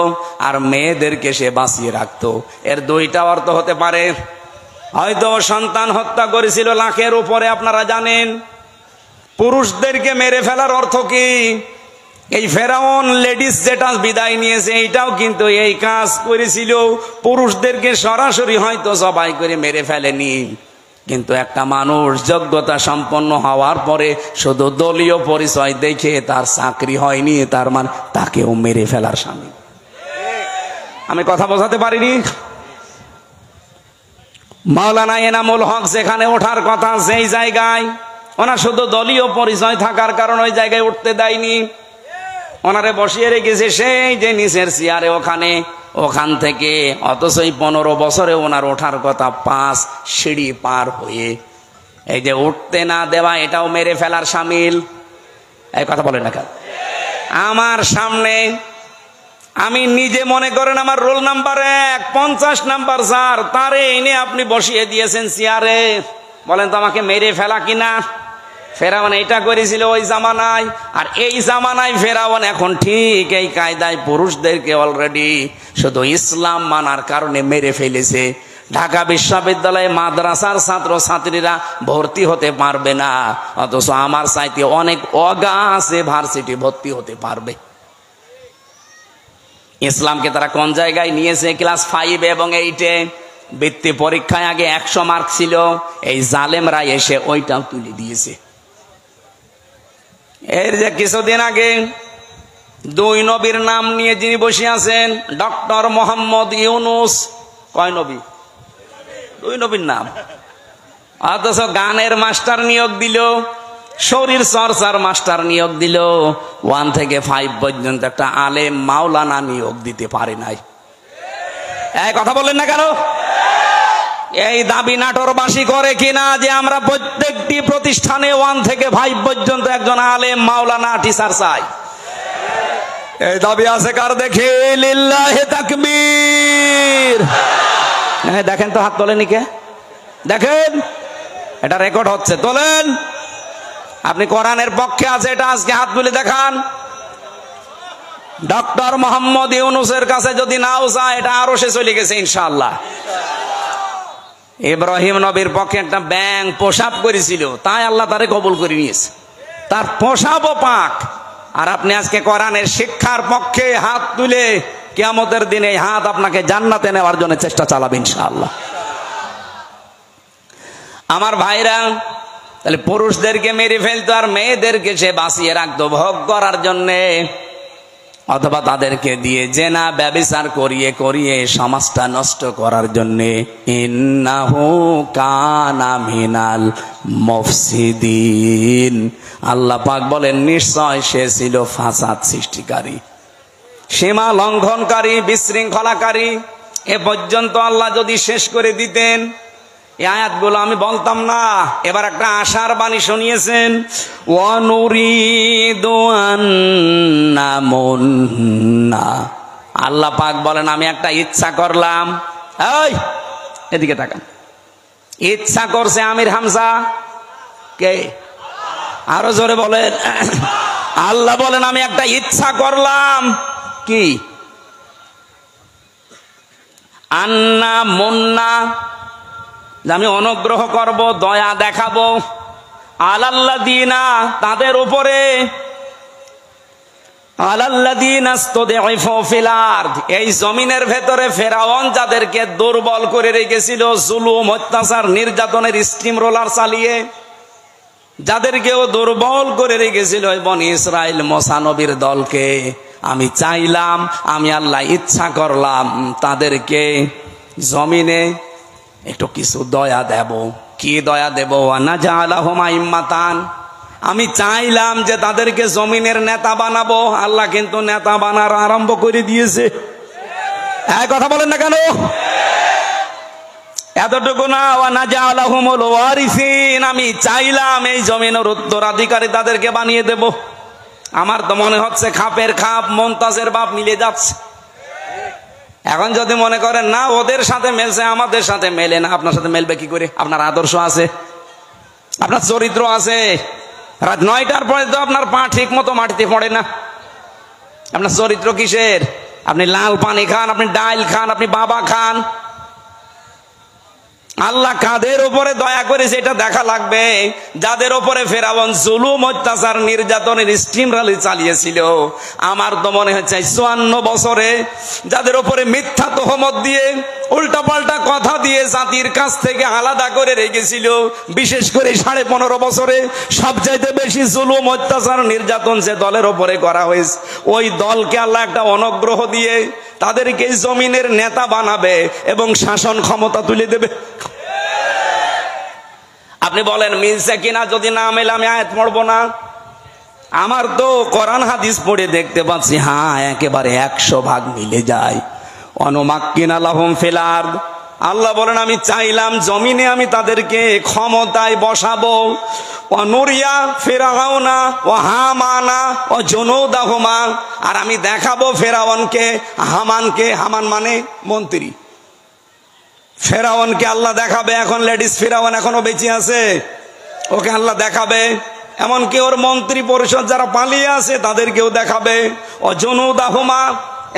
A: আর মেয়েদেরকে সে বাঁচিয়ে রাখতো। এর দুইটা অর্থ হতে পারে, হয়তো সন্তান হত্যা করেছিল লাখের উপরে, আপনারা জানেন। পুরুষদেরকে মেরে ফেলার অর্থ কি? এই ফেরাউন লেডিস যেটা বিদায় নিয়েছে এইটাও কিন্তু এই কাজ করেছিল। পুরুষদেরকে সরাসরি হয়তো জবাই করে মেরে ফেলেনি, কিন্তু একটা মানুষ যোগ্যতা সম্পন্ন হওয়ার পরে শুধু দলীয় পরিচয় দেখে তার চাকরি হয়নি, তার মানে তাকেও মেরে ফেলার শামিল। আমি কথা বোঝাতে পারিনি? মাওলানা এনামুল হক যেখানে ওঠার কথা সেই জায়গায় ওনার শুধু দলীয় পরিচয় থাকার কারণে ওই জায়গায় উঠতে দেয়নি, ওনারে বসিয়ে রেখেছে সেই যে নিচের চেয়ারে ওখান থেকে। অথচ এই 15 বছরে ওনার ওঠার কথা 5 সিঁড়ি পার হয়ে। এই যে উঠতে না দেওয়া এটাও মেরে ফেলার শামিল। এই কথা বলে না কেন? আমার সামনে আমি নিজে মনে করেন আমার রোল নাম্বার 1, 50 নাম্বার যার, তারে এনে আপনি বসিয়ে দিয়েছেন চেয়ারে, বলেন তো আমাকে মেরে ফেলা কিনা? ফেরাউন এটা করেছিল ওই জামানায়, আর এই জামানায় ফেরাউন এখন ঠিক এই কায়দায় পুরুষদেরকে অলরেডি শুধু ইসলাম মানার কারণে মেরে ফেলেছে। ঢাকা বিশ্ববিদ্যালয়ে মাদ্রাসার ছাত্র ছাত্রীরা ভর্তি হতে পারবে না, অথচ আমার চাইতে অনেক অগা আছে ভার্সিটি ভর্তি হতে পারবে। ইসলামকে তারা কোন জায়গায় নিয়েছে? ক্লাস 5 এবং 8-এ বৃত্তি পরীক্ষায় আগে 100 মার্ক ছিল, এই জালেমরা এসে ওইটাও তুলে দিয়েছে। এর যে কিছুদিন আগে দুই নবীর নাম নিয়ে যিনি বসে আছেন, ডক্টর মোহাম্মদ ইউনুস। কয় নবী? দুই নবীর নাম। অথচ গানের মাস্টার নিয়োগ দিল, শরীর চর্চার মাস্টার নিয়োগ দিল, 1 থেকে 5 পর্যন্ত একটা আলেম মাওলানা নিয়োগ দিতে পারে নাই। এই কথা বলেন না কেন? এই দাবি নাটোরবাসী করে কিনা যে আমরা প্রত্যেকটি প্রতিষ্ঠানে 1 থেকে 5 পর্যন্ত একজন আলেম মাওলানা টিচার চাই? এই দাবি আছে কার? দেখে লিল্লাহি তাকবীর। দেখেন তো, হাত তোলেনি কে? দেখেন, এটা রেকর্ড হচ্ছে, তোলেন। আপনি কোরআনের পক্ষে আছে এটা আজকে হাত তুলে দেখান। ডক্টর মোহাম্মদ ইউনুসের কাছে যদি নাও যায়, এটা আরো সে চলে গেছে ইনশাআল্লাহ। ইব্রাহিম নবীর পক্ষে একটা ব্যাঙ পোশাব করেছিল, তাই আল্লাহ তারে কবুল করে নিয়েছে, তার পোশাবও পাক। আর আপনি আজকে কোরআনের শিক্ষার পক্ষে হাত তুলে কিয়ামতের দিনে এই হাত আপনাকে জান্নাতে নেওয়ার জন্য চেষ্টা চালাবে ইনশাআল্লাহ। আমার ভাইরা, তাহলে পুরুষদেরকে মেরে ফেলতো আর মেয়েদেরকে সে বাঁচিয়ে রাখতো ভোগ করার জন্যে, অথবা তাদেরকে দিয়ে জেনা ব্যভিচার করিয়ে করিয়ে সমাজটা নষ্ট করার জন্যে। ইন্নাহু কানা মিনাল মুফসিদিন। আল্লাহ পাক বলেন নিশ্চয় সে ছিল ফাসাদ সৃষ্টিকারী, সীমা লঙ্ঘনকারী, বিশৃঙ্খলাকারী। এ পর্যন্ত আল্লাহ যদি শেষ করে দিতেন, এই আয়াতগুলো আমি বলতাম না। এবার একটা আশার বাণী শুনিয়েছেন, ওয়ানুরিদু আন্নামুন্না। আল্লাহ পাক বলেন আমি একটা ইচ্ছা করলাম। এই এদিকে তাকান, ইচ্ছা করছে আমির হামজা কে? আরো জোরে বলেন। আল্লাহ বলেন আমি একটা ইচ্ছা করলাম। কি? আন্না মুন্না, আমি অনুগ্রহ করব, দয়া দেখাবো। আলাল্লাযিনা, তাদের উপরে। আলাল্লাযিনা ইসতুদঈফু ফিল আরদ, এই জমিনের ভেতরে ফেরাউন যাদেরকে দুর্বল করে রেখেছিল, জুলুম, অত্যাচার, নির্যাতনের স্টিম রোলার চালিয়ে যাদেরকেও দুর্বল করে রেখেছিল বনি ইসরাইল মুসা নবীর দলকে, আমি চাইলাম, আমি আল্লাহ ইচ্ছা করলাম তাদেরকে জমিনে একটু কিছু দয়া দেব। কি দয়া দেব? ওয়ানাজআলাহুম আইম্মাতান, আমি চাইলাম যে তাদেরকে জমিনের নেতা বানাবো। আল্লাহ কিন্তু নেতা বানার আরম্ভ করে দিয়েছে। এই কথা বলেন না কেন? এতটুকু না, ওয়ানাজআলাহুমুল ওয়ারিসিন, আমি চাইলাম এই জমিনের উত্তরাধিকারী তাদেরকে বানিয়ে দেব। আমার তো মনে হচ্ছে খাপের খাপ মুমতাজের বাপ মিলে যাচ্ছে। এখন যদি মনে করেন না ওদের সাথে মেলছে, আমাদের সাথে মেলে না, আপনার সাথে মেলবে কি করে? আপনার আদর্শ আছে, আপনার চরিত্র আছে। রাত 9টার পরে তো আপনার পা ঠিক মতো মাটিতে পড়ে না। আপনার চরিত্র কিসের? আপনি লাল পানি খান, আপনি ডাইল খান, আপনি বাবা খান। আল্লাহ কাদের উপরে দয়া করেছে এটা দেখা লাগবে। যাদের উপরে ফেরাউন জুলুম, অত্যাচার, নির্যাতনের স্টিম রালি চালিয়েছিল, আমার তো মনে হচ্ছে 54 বছরে যাদের উপরে মিথ্যা তহমত দিয়ে, উল্টাপাল্টা কথা দিয়ে জাতির কাছ থেকে আলাদা করে রেখেছিল, বিশেষ করে 15.5 বছরে সবচাইতে বেশি জুলুম, অত্যাচার, নির্যাতন যে দলের উপরে করা হয়েছে, ওই দলকে আল্লাহ একটা অনুগ্রহ দিয়ে তাদেরকে জমিনের নেতা বানাবে এবং শাসন ক্ষমতা তুলে দেবে। আপনি বলেন মিলছে কিনা? যদি না মেলে আমি আয়াত পড়বো না। আমার তো কোরআন হাদিস পড়ে দেখতে পাচ্ছি, হ্যাঁ একেবারে 100 ভাগ মিলে যায়। অনুমাক্কিনা লাহুম ফিল আরদ, আল্লাহ বলেন আমি চাইলাম জমিনে আমি তাদেরকে ক্ষমতায় বসাবো। অনুরিয়া ফিরাউনা ও হামানা ও জুনুদাহুমা, আর আমি দেখাবো ফেরাউনকে, হামানকে, হামান মানে মন্ত্রী, ফেরাউনকে আল্লাহ দেখাবে। এখন লেডিস ফেরাউন এখনো বেঁচে আছে, ওকে আল্লাহ দেখাবে। এমনকি ওর মন্ত্রী পরিষদ যারা পালিয়ে আছে তাদেরকেও দেখাবে। ও জুনুদাহুমা,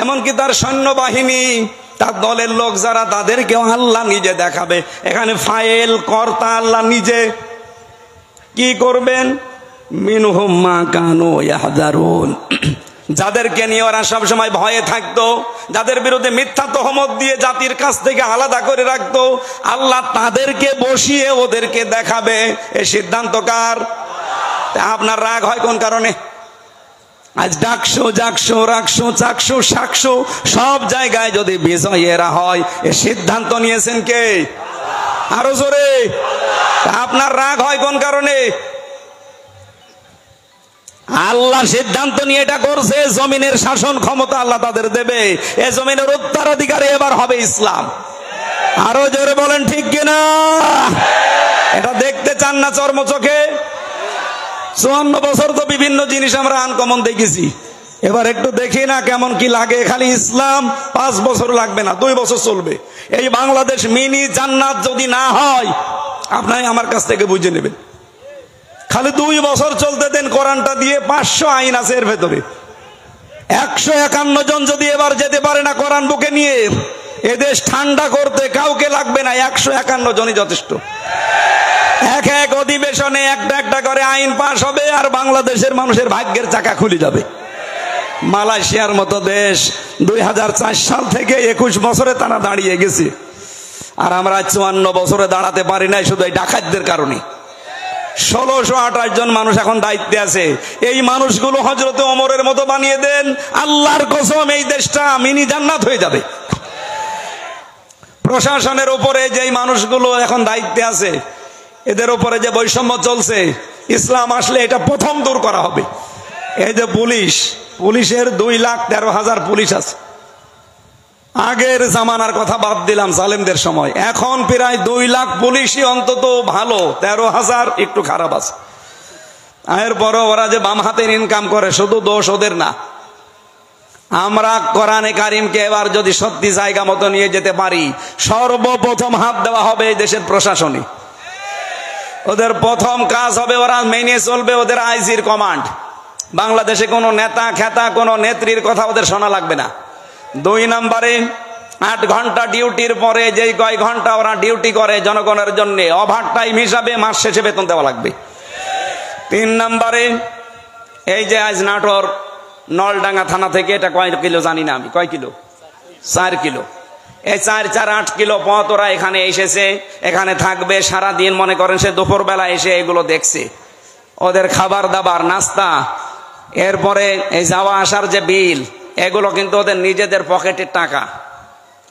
A: এমনকি তার সৈন্যবাহিনী, তার দলের লোক যারা, তাদেরকেও আল্লাহ নিজে দেখাবে। এখানে ফাইল কর্তা আল্লাহ নিজে। কি করবেন? মিনহুম মা কানু ইয়াহযারুন, যাদেরকে নিয়ে ওরা সবসময় ভয়ে থাকতো, যাদের বিরুদ্ধে মিথ্যা তহমত দিয়ে জাতির কাছ থেকে আলাদা করে রাখতো, আল্লাহ তাদেরকে বসিয়ে ওদেরকে দেখাবে। এই সিদ্ধান্ত কার? আপনার রাগ হয় কোন কারণে?
B: আজ ডাকশো, জাকশো, রাকশো, চাকশো, শাকশো সব জায়গায় যদি বিজয়েরা হয়, এ সিদ্ধান্ত নিয়েছেন কে? আরো জোরে। আপনার রাগ হয় কোন কারণে? আল্লাহ সিদ্ধান্ত নিয়ে এটা করছে, জমিনের শাসন ক্ষমতা আল্লাহ তাদের দেবে, এ জমিনের উত্তরাধিকারী এবার হবে ইসলাম। আরো জোরে বলেন ঠিক কিনা? এটা দেখতে চান না চর্মচোখে? 54 বছর তো বিভিন্ন জিনিস আমরা আনকমন দেখেছি, এবার একটু দেখি না কেমন কি লাগে। খালি ইসলাম 5 বছর লাগবে না, 2 বছর চলবে। এই বাংলাদেশ মিনি জান্নাত যদি না হয়, আপনাই আমার কাছ থেকে বুঝে নেবেন। খালি 2 বছর চলতে দেন কোরআনটা দিয়ে। 500 আইন আছে এর ভেতরে। 151 জন যদি এবার যেতে পারে না কোরআন বুকে নিয়ে, এদেশ ঠান্ডা করতে কাউকে লাগবে না, 151 জনই যথেষ্ট। এক এক অধিবেশনে একটা একটা করে আইন পাশ হবে, আর বাংলাদেশের মানুষের ভাগ্যের চাকা খুলে যাবে। মালয়েশিয়ার মতো দেশ 2004 সাল থেকে 21 বছরে তারা দাঁড়িয়ে গেছে, আর আমরা 54 বছরে দাঁড়াতে পারি নাই, শুধু এই ডাকাতদের কারণে। 1628 জন মানুষ এখন দায়িত্বে আছে। এই মানুষগুলো হযরতে ওমরের মতো বানিয়ে দেন, আল্লাহর কসম এই দেশটা মিনি জান্নাত হয়ে যাবে। প্রশাসনের উপরে যেই মানুষগুলো এখন দায়িত্বে আছে, এদের উপরে যে বৈষম্য চলছে, ইসলাম আসলে এটা প্রথম দূর করা হবে। এই যে পুলিশের 2,13,000 পুলিশ আছে। আগের জামানার কথা বাদ দিলাম, জালেমদের সময়। এখন প্রায় 2 লাখ পুলিশই অন্তত ভালো, 13,000 একটু খারাপ আছে। এরপরও ওরা যে বাম হাতের ইনকাম করে, শুধু দোষ ওদের না। আমরা কোরআনে কারিমকে এবার যদি সত্যি জায়গা মতো নিয়ে যেতে পারি, সর্বপ্রথম হাত দেওয়া হবে এই দেশের প্রশাসনে। ওদের প্রথম কাজ হবে, ওরা মেনে চলবে ওদের আইজির কমান্ড। বাংলাদেশে কোনো নেতা খেতা, কোনো নেত্রীর কথা ওদের শোনা লাগবে না। 2 নম্বরে 8 ঘন্টা ডিউটির পরে যেই কয় ঘন্টা ওরা ডিউটি করে জনগণের জন্য, ওভার টাইম হিসাবে মাস শেষে বেতন দেওয়া লাগবে। 3 নম্বরে এই যে আজ নাটোর নলডাঙ্গা থানা থেকে, এটা কয় কিলো জানি না আমি, কয় কিলো? 4 কিলো। এই 4-8 কিলো পথ ওরা এখানে এসেছে, এখানে থাকবে সারাদিন। মনে করেন সে দুপুরবেলা এসে এগুলো দেখছে, ওদের খাবার দাবার, নাস্তা, এরপরে এই যাওয়া আসার যে বিল, এগুলো কিন্তু ওদের নিজেদের পকেটের টাকা।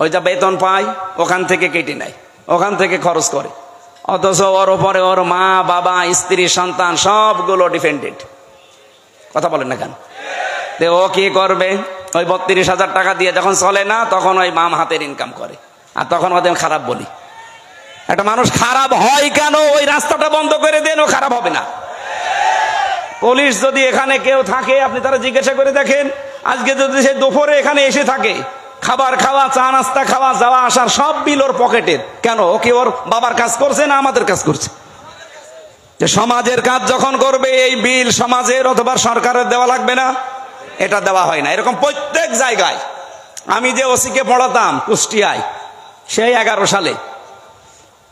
B: ওই যা বেতন পায় ওখান থেকে কেটে নেয়, ওখান থেকে খরচ করে। অথচ ওর উপরে ওর মা, বাবা, স্ত্রী, সন্তান সবগুলো ডিপেন্ডেন্ট। কথা বলেন না কেন? ও কি করবে? ওই 32,000 টাকা দিয়ে যখন চলে না, তখন ওই বাম হাতের ইনকাম করে, আর তখন ওদের খারাপ বলি। একটা মানুষ খারাপ হয় কেন? ওই রাস্তাটা বন্ধ করে দেন, ও খারাপ হবে না। পুলিশ যদি এখানে কেউ থাকে, আপনি তারা জিজ্ঞাসা করে দেখেন, আজকে যদি সে দুপুরে এখানে এসে থাকে, খাবার খাওয়া, চা নাস্তা খাওয়া, যাওয়া আসার সব বিল ওর পকেটের। কেন? ও কি ওর বাবার কাজ করছে না আমাদের কাজ করছে? যে সমাজের কাজ যখন করবে, এই বিল সমাজের অথবা সরকারের দেওয়া লাগবে না? এটা দেওয়া হয় না। এরকম প্রত্যেক জায়গায়। আমি যে ওসিকে পড়াতাম কুষ্টিয়ায়, সেই 11 সালে,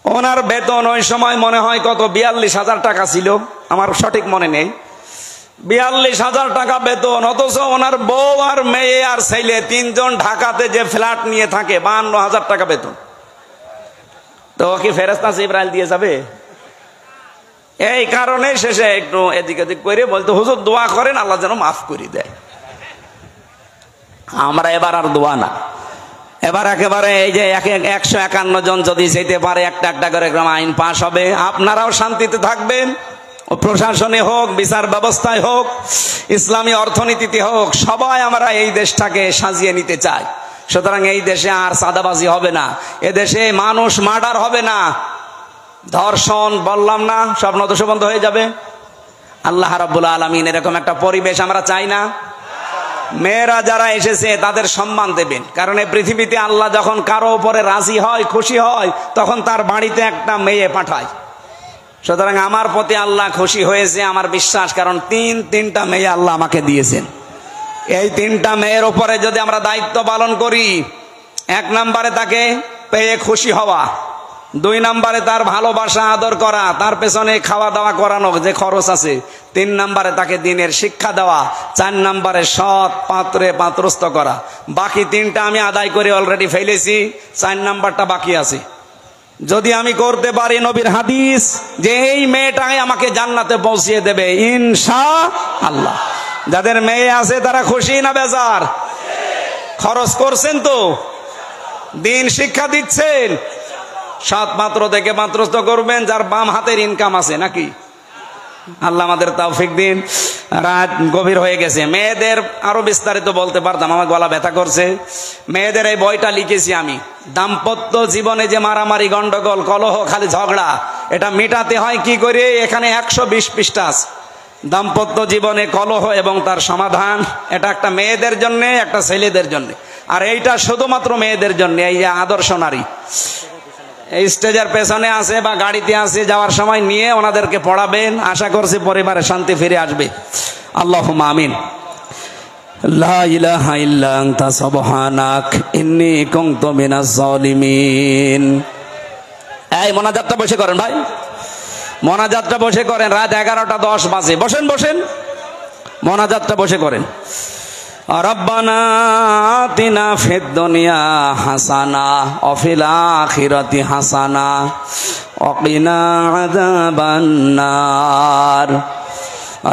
B: ওনার বেতন ওই সময় মনে হয় কত 42,000 টাকা ছিল, আমার সঠিক মনে নেই। 42,000 টাকা বেতন, অথচ ওনার বউ আর মেয়ে আর ছেলে 3 জন ঢাকাতে যে ফ্ল্যাট নিয়ে থাকে, 52,000 টাকা বেতন। তো কি ফেরেশতা জিবরাইল দিয়ে যাবে? এই কারণে শেষে একটু এদিক এদিক করে বলতো, হুজুর দোয়া করেন আল্লাহ যেন মাফ করে দেয়। আমরা এবার আর দোয়া না, এবার একেবারে এই যে 151 জন যদি যেতে পারে, একটা একটা করে আইন পাশ হবে, আপনারাও শান্তিতে থাকবেন। প্রশাসনে হোক, বিচার ব্যবস্থায় হোক, ইসলামী অর্থনীতিতে হোক, সবাই আমরা এই দেশটাকে সাজিয়ে নিতে চাই। সুতরাং এই দেশে আর চাঁদাবাজি হবে না, এদেশে মানুষ মার্ডার হবে না, ধর্ষণ বললাম না, সব নদশ বন্ধ হয়ে যাবে। আল্লাহ রাব্বুল আলামিন এরকম একটা পরিবেশ আমরা চাই না। মেয়েরা যারা এসেছে তাদের সম্মান দেবেন, কারণ এই পৃথিবীতে আল্লাহ যখন কারো উপরে রাজি হয়, খুশি হয়, তখন তার বাড়িতে একটা মেয়ে পাঠায়। সুতরাং আমার প্রতি আল্লাহ খুশি হয়েছে, আমার বিশ্বাস, কারণ 3টা মেয়ে আল্লাহ আমাকে দিয়েছেন। এই 3টা মেয়ের উপরে যদি আমরা দায়িত্ব পালন করি, 1 নম্বরে তাকে পেয়ে খুশি হওয়া, 2 নম্বরে তার ভালোবাসা আদর করা, তার পেছনে খাওয়া দাওয়া করানো যে খরচ আছে, 3 নম্বরে তাকে দিনের শিক্ষা দেওয়া, 4 নম্বরে সৎ পাত্রে পাত্রস্থ করা। বাকি 3টা আমি আদায় করে অলরেডি ফেলেছি, 4 নম্বরটা বাকি আছে। যদি আমি করতে পারি, নবীর হাদিস যে এই মেয়েটাই আমাকে জান্নাতে পৌঁছিয়ে দেবে ইনশাআল্লাহ। যাদের মেয়ে আছে তারা খুশি না বেজার? খরচ করছেন তো, দিন শিক্ষা দিচ্ছেন, সৎ পাত্র থেকে পাত্রস্থ করবেন যার বাম হাতের ইনকাম আছে নাকি? আল্লাহ আমাদের তৌফিক দিন। রাত গভীর হয়ে গেছে। মেয়েদের আরো বিস্তারিত বলতে পারতাম, আমার গলা ব্যথা করছে। মেয়েদের এই বইটা লিখেছি আমি। দাম্পত্য জীবনে যে মারামারি, গন্ডগোল, কলহ, খালি ঝগড়া, এটা মেটাতে হয় কি করে, এখানে 120 পৃষ্ঠা আছে। দাম্পত্য জীবনে কলহ এবং তার সমাধান, এটা একটা মেয়েদের জন্য, একটা ছেলেদের জন্য। আর এইটা শুধুমাত্র মেয়েদের জন্য। এই যে আদর্শ নারী এই স্টেজের পেছনে আছে বা গাড়িতে আছে, যাওয়ার সময় নিয়ে ওনাদেরকে পড়াবেন। আশা করছি পরিবারে শান্তি ফিরে আসবে। আল্লাহুম্মা আমিন। লা ইলাহা ইল্লা আনতা সুবহানাক ইন্নী কুনতু মিনাজ জালিমিন। এই মোনাজাতটা বসে করেন ভাই, মোনাজাতটা বসে করেন। রাত 11:10 বাজে। বসেন বসেন, মোনাজাতটা বসে করেন। রব্বানা আতিনা ফিদ দুনিয়া হাসানা ওয়া ফিল আখিরাতি হাসানা ওয়া কিনা আযাবান নার।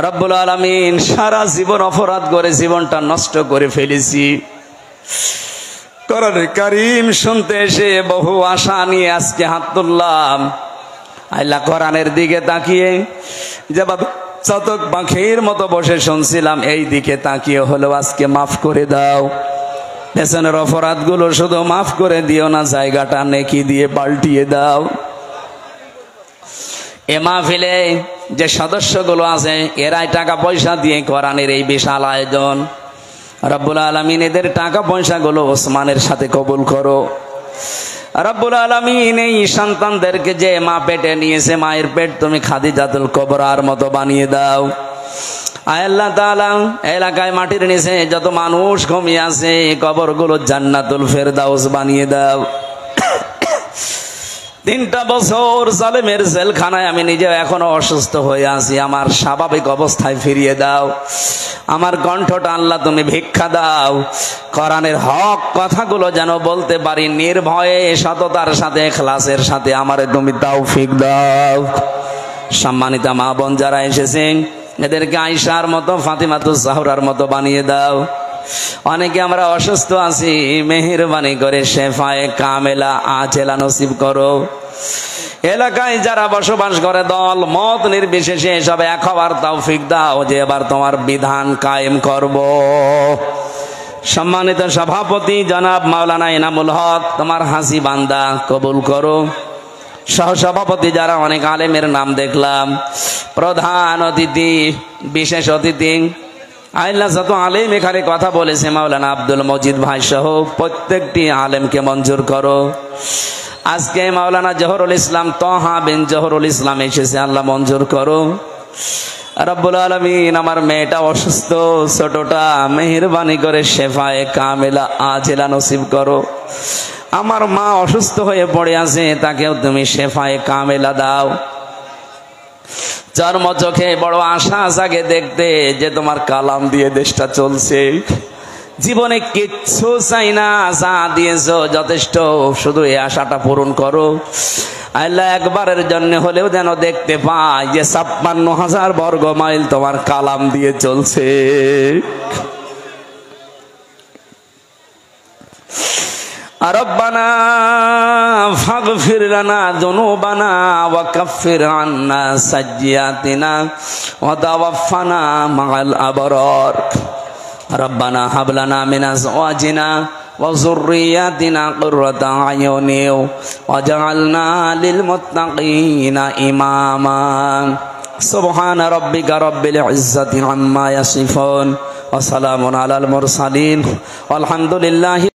B: রব্বুল আলামিন, সারা জীবন অপরাধ করে জীবনটা নষ্ট করে ফেলেছি। কোরআন কারীম শুনতে এসে বহু আশা নিয়ে আজকে হাত তুললাম। আল্লাহ, কোরআনের দিকে তাকিয়ে যেভাবে চাতক পাখির মতো বসে শুনছিলাম, এই দিকে তাকিয়ে হলো আজকে মাফ করে দাও। পেছনের অপরাধগুলো শুধু মাফ করে দিও না, জায়গাটা নেকি দিয়ে পাল্টিয়ে দাও। এ মাহফিলে যে সদস্যগুলো আছে, এরাই টাকা পয়সা দিয়ে কোরআনের এই বিশাল আয়োজন। রব্বুল আলামিন, এদের টাকা পয়সাগুলো ওসমানের সাথে কবুল করো। রব্বুল আলামিন, এই সন্তানদেরকে যে মা পেটে নিয়েছে, মায়ের পেট তুমি খাদিজাতুল কুবরার মতো বানিয়ে দাও। আয় আল্লাহ তাআলা, এলাকায় মাটির নিচে যত মানুষ ঘুমিয়ে আছে, কবরগুলো জান্নাতুল ফেরদাউস বানিয়ে দাও। 3টা বছর জালেমের জেলখানায় আমি নিজে এখনো অসুস্থ হয়ে আছি, আমার স্বাভাবিক অবস্থায় ফিরিয়ে দাও। আমার কণ্ঠটা আল্লাহ তুমি ভিক্ষা দাও। কোরআনের হক কথাগুলো যেন বলতে পারি নির্ভয়ে, সততার সাথে, ইখলাসের সাথে। আমারে তুমি তৌফিক দাও। সম্মানিত মা বোন যারা এসেছেন, এদেরকে আয়েশার মতো, ফাতিমাতুজ জাহরার মতো বানিয়ে দাও। অনেকে আমরা অসুস্থ আছি, মেহেরবানি করে শেফায়ে কামেলা আজেলা নসিব করো। এলাকায় যারা বসবাস করে, দল মত নির্বিশেষে সব এক হওয়ার তৌফিক দাও, যে এবার তোমার বিধান কায়েম করব। সম্মানিত সভাপতি জনাব মাওলানা ইনামুল হক, তোমার হাসি বান্দা কবুল করো। সহসভাপতি যারা, অনেক আলেমের নাম দেখলাম। প্রধান অতিথি, বিশেষ অতিথি, আল্লাহ যত আলেম এখানে কথা বলেছে, মাওলানা আব্দুল মজিদ ভাই সহ প্রত্যেকটি আলেমকে মঞ্জুর করো। আজকে মাওলানা জহরুল ইসলাম, তহা বিন জহরুল ইসলাম এসেছে, আল্লাহ মঞ্জুর করো। রব্বুল আলামিন, আমার মেয়েটা অসুস্থ, ছোটটা, মেহেরবানি করে শেফায়ে কামেলা আজেলা নসিব করো। আমার মা অসুস্থ হয়ে পড়ে আছে, তাকেও তুমি শেফায়ে কামেলা দাও। চর্ম চোখে বড় আশা জাগে দেখতে, যে তোমার কালাম দিয়ে দেশটা চলছে। জীবনে কিচ্ছু চাই না, যা দিয়েছো যথেষ্ট, শুধু এই আশাটা পূরণ করো। আল্লাহ, একবারের জন্য হলেও যেন দেখতে পাই যে 56,000 বর্গ মাইল তোমার কালাম দিয়ে চলছে। রব্বানা ফাগফির লানা যুনুবানা ওয়া কাফির আন্না সাইয়্যাতিনা ওয়া তাওয়াফানা মা'আল আবরার। রব্বানা হাব লানা মিন আজওয়াজিনা ওয়া যুররিয়াতিনা কুররাতা আয়ুনিন ওয়াজআলনা লিল মুত্তাকিনা ইমামা। সুবহানা রাব্বিকা রাব্বিল ইজ্জাতি আম্মা ইয়াসিফুন ওয়া সালামুন আলাল মুরসালিন ওয়ালহামদুলিল্লাহি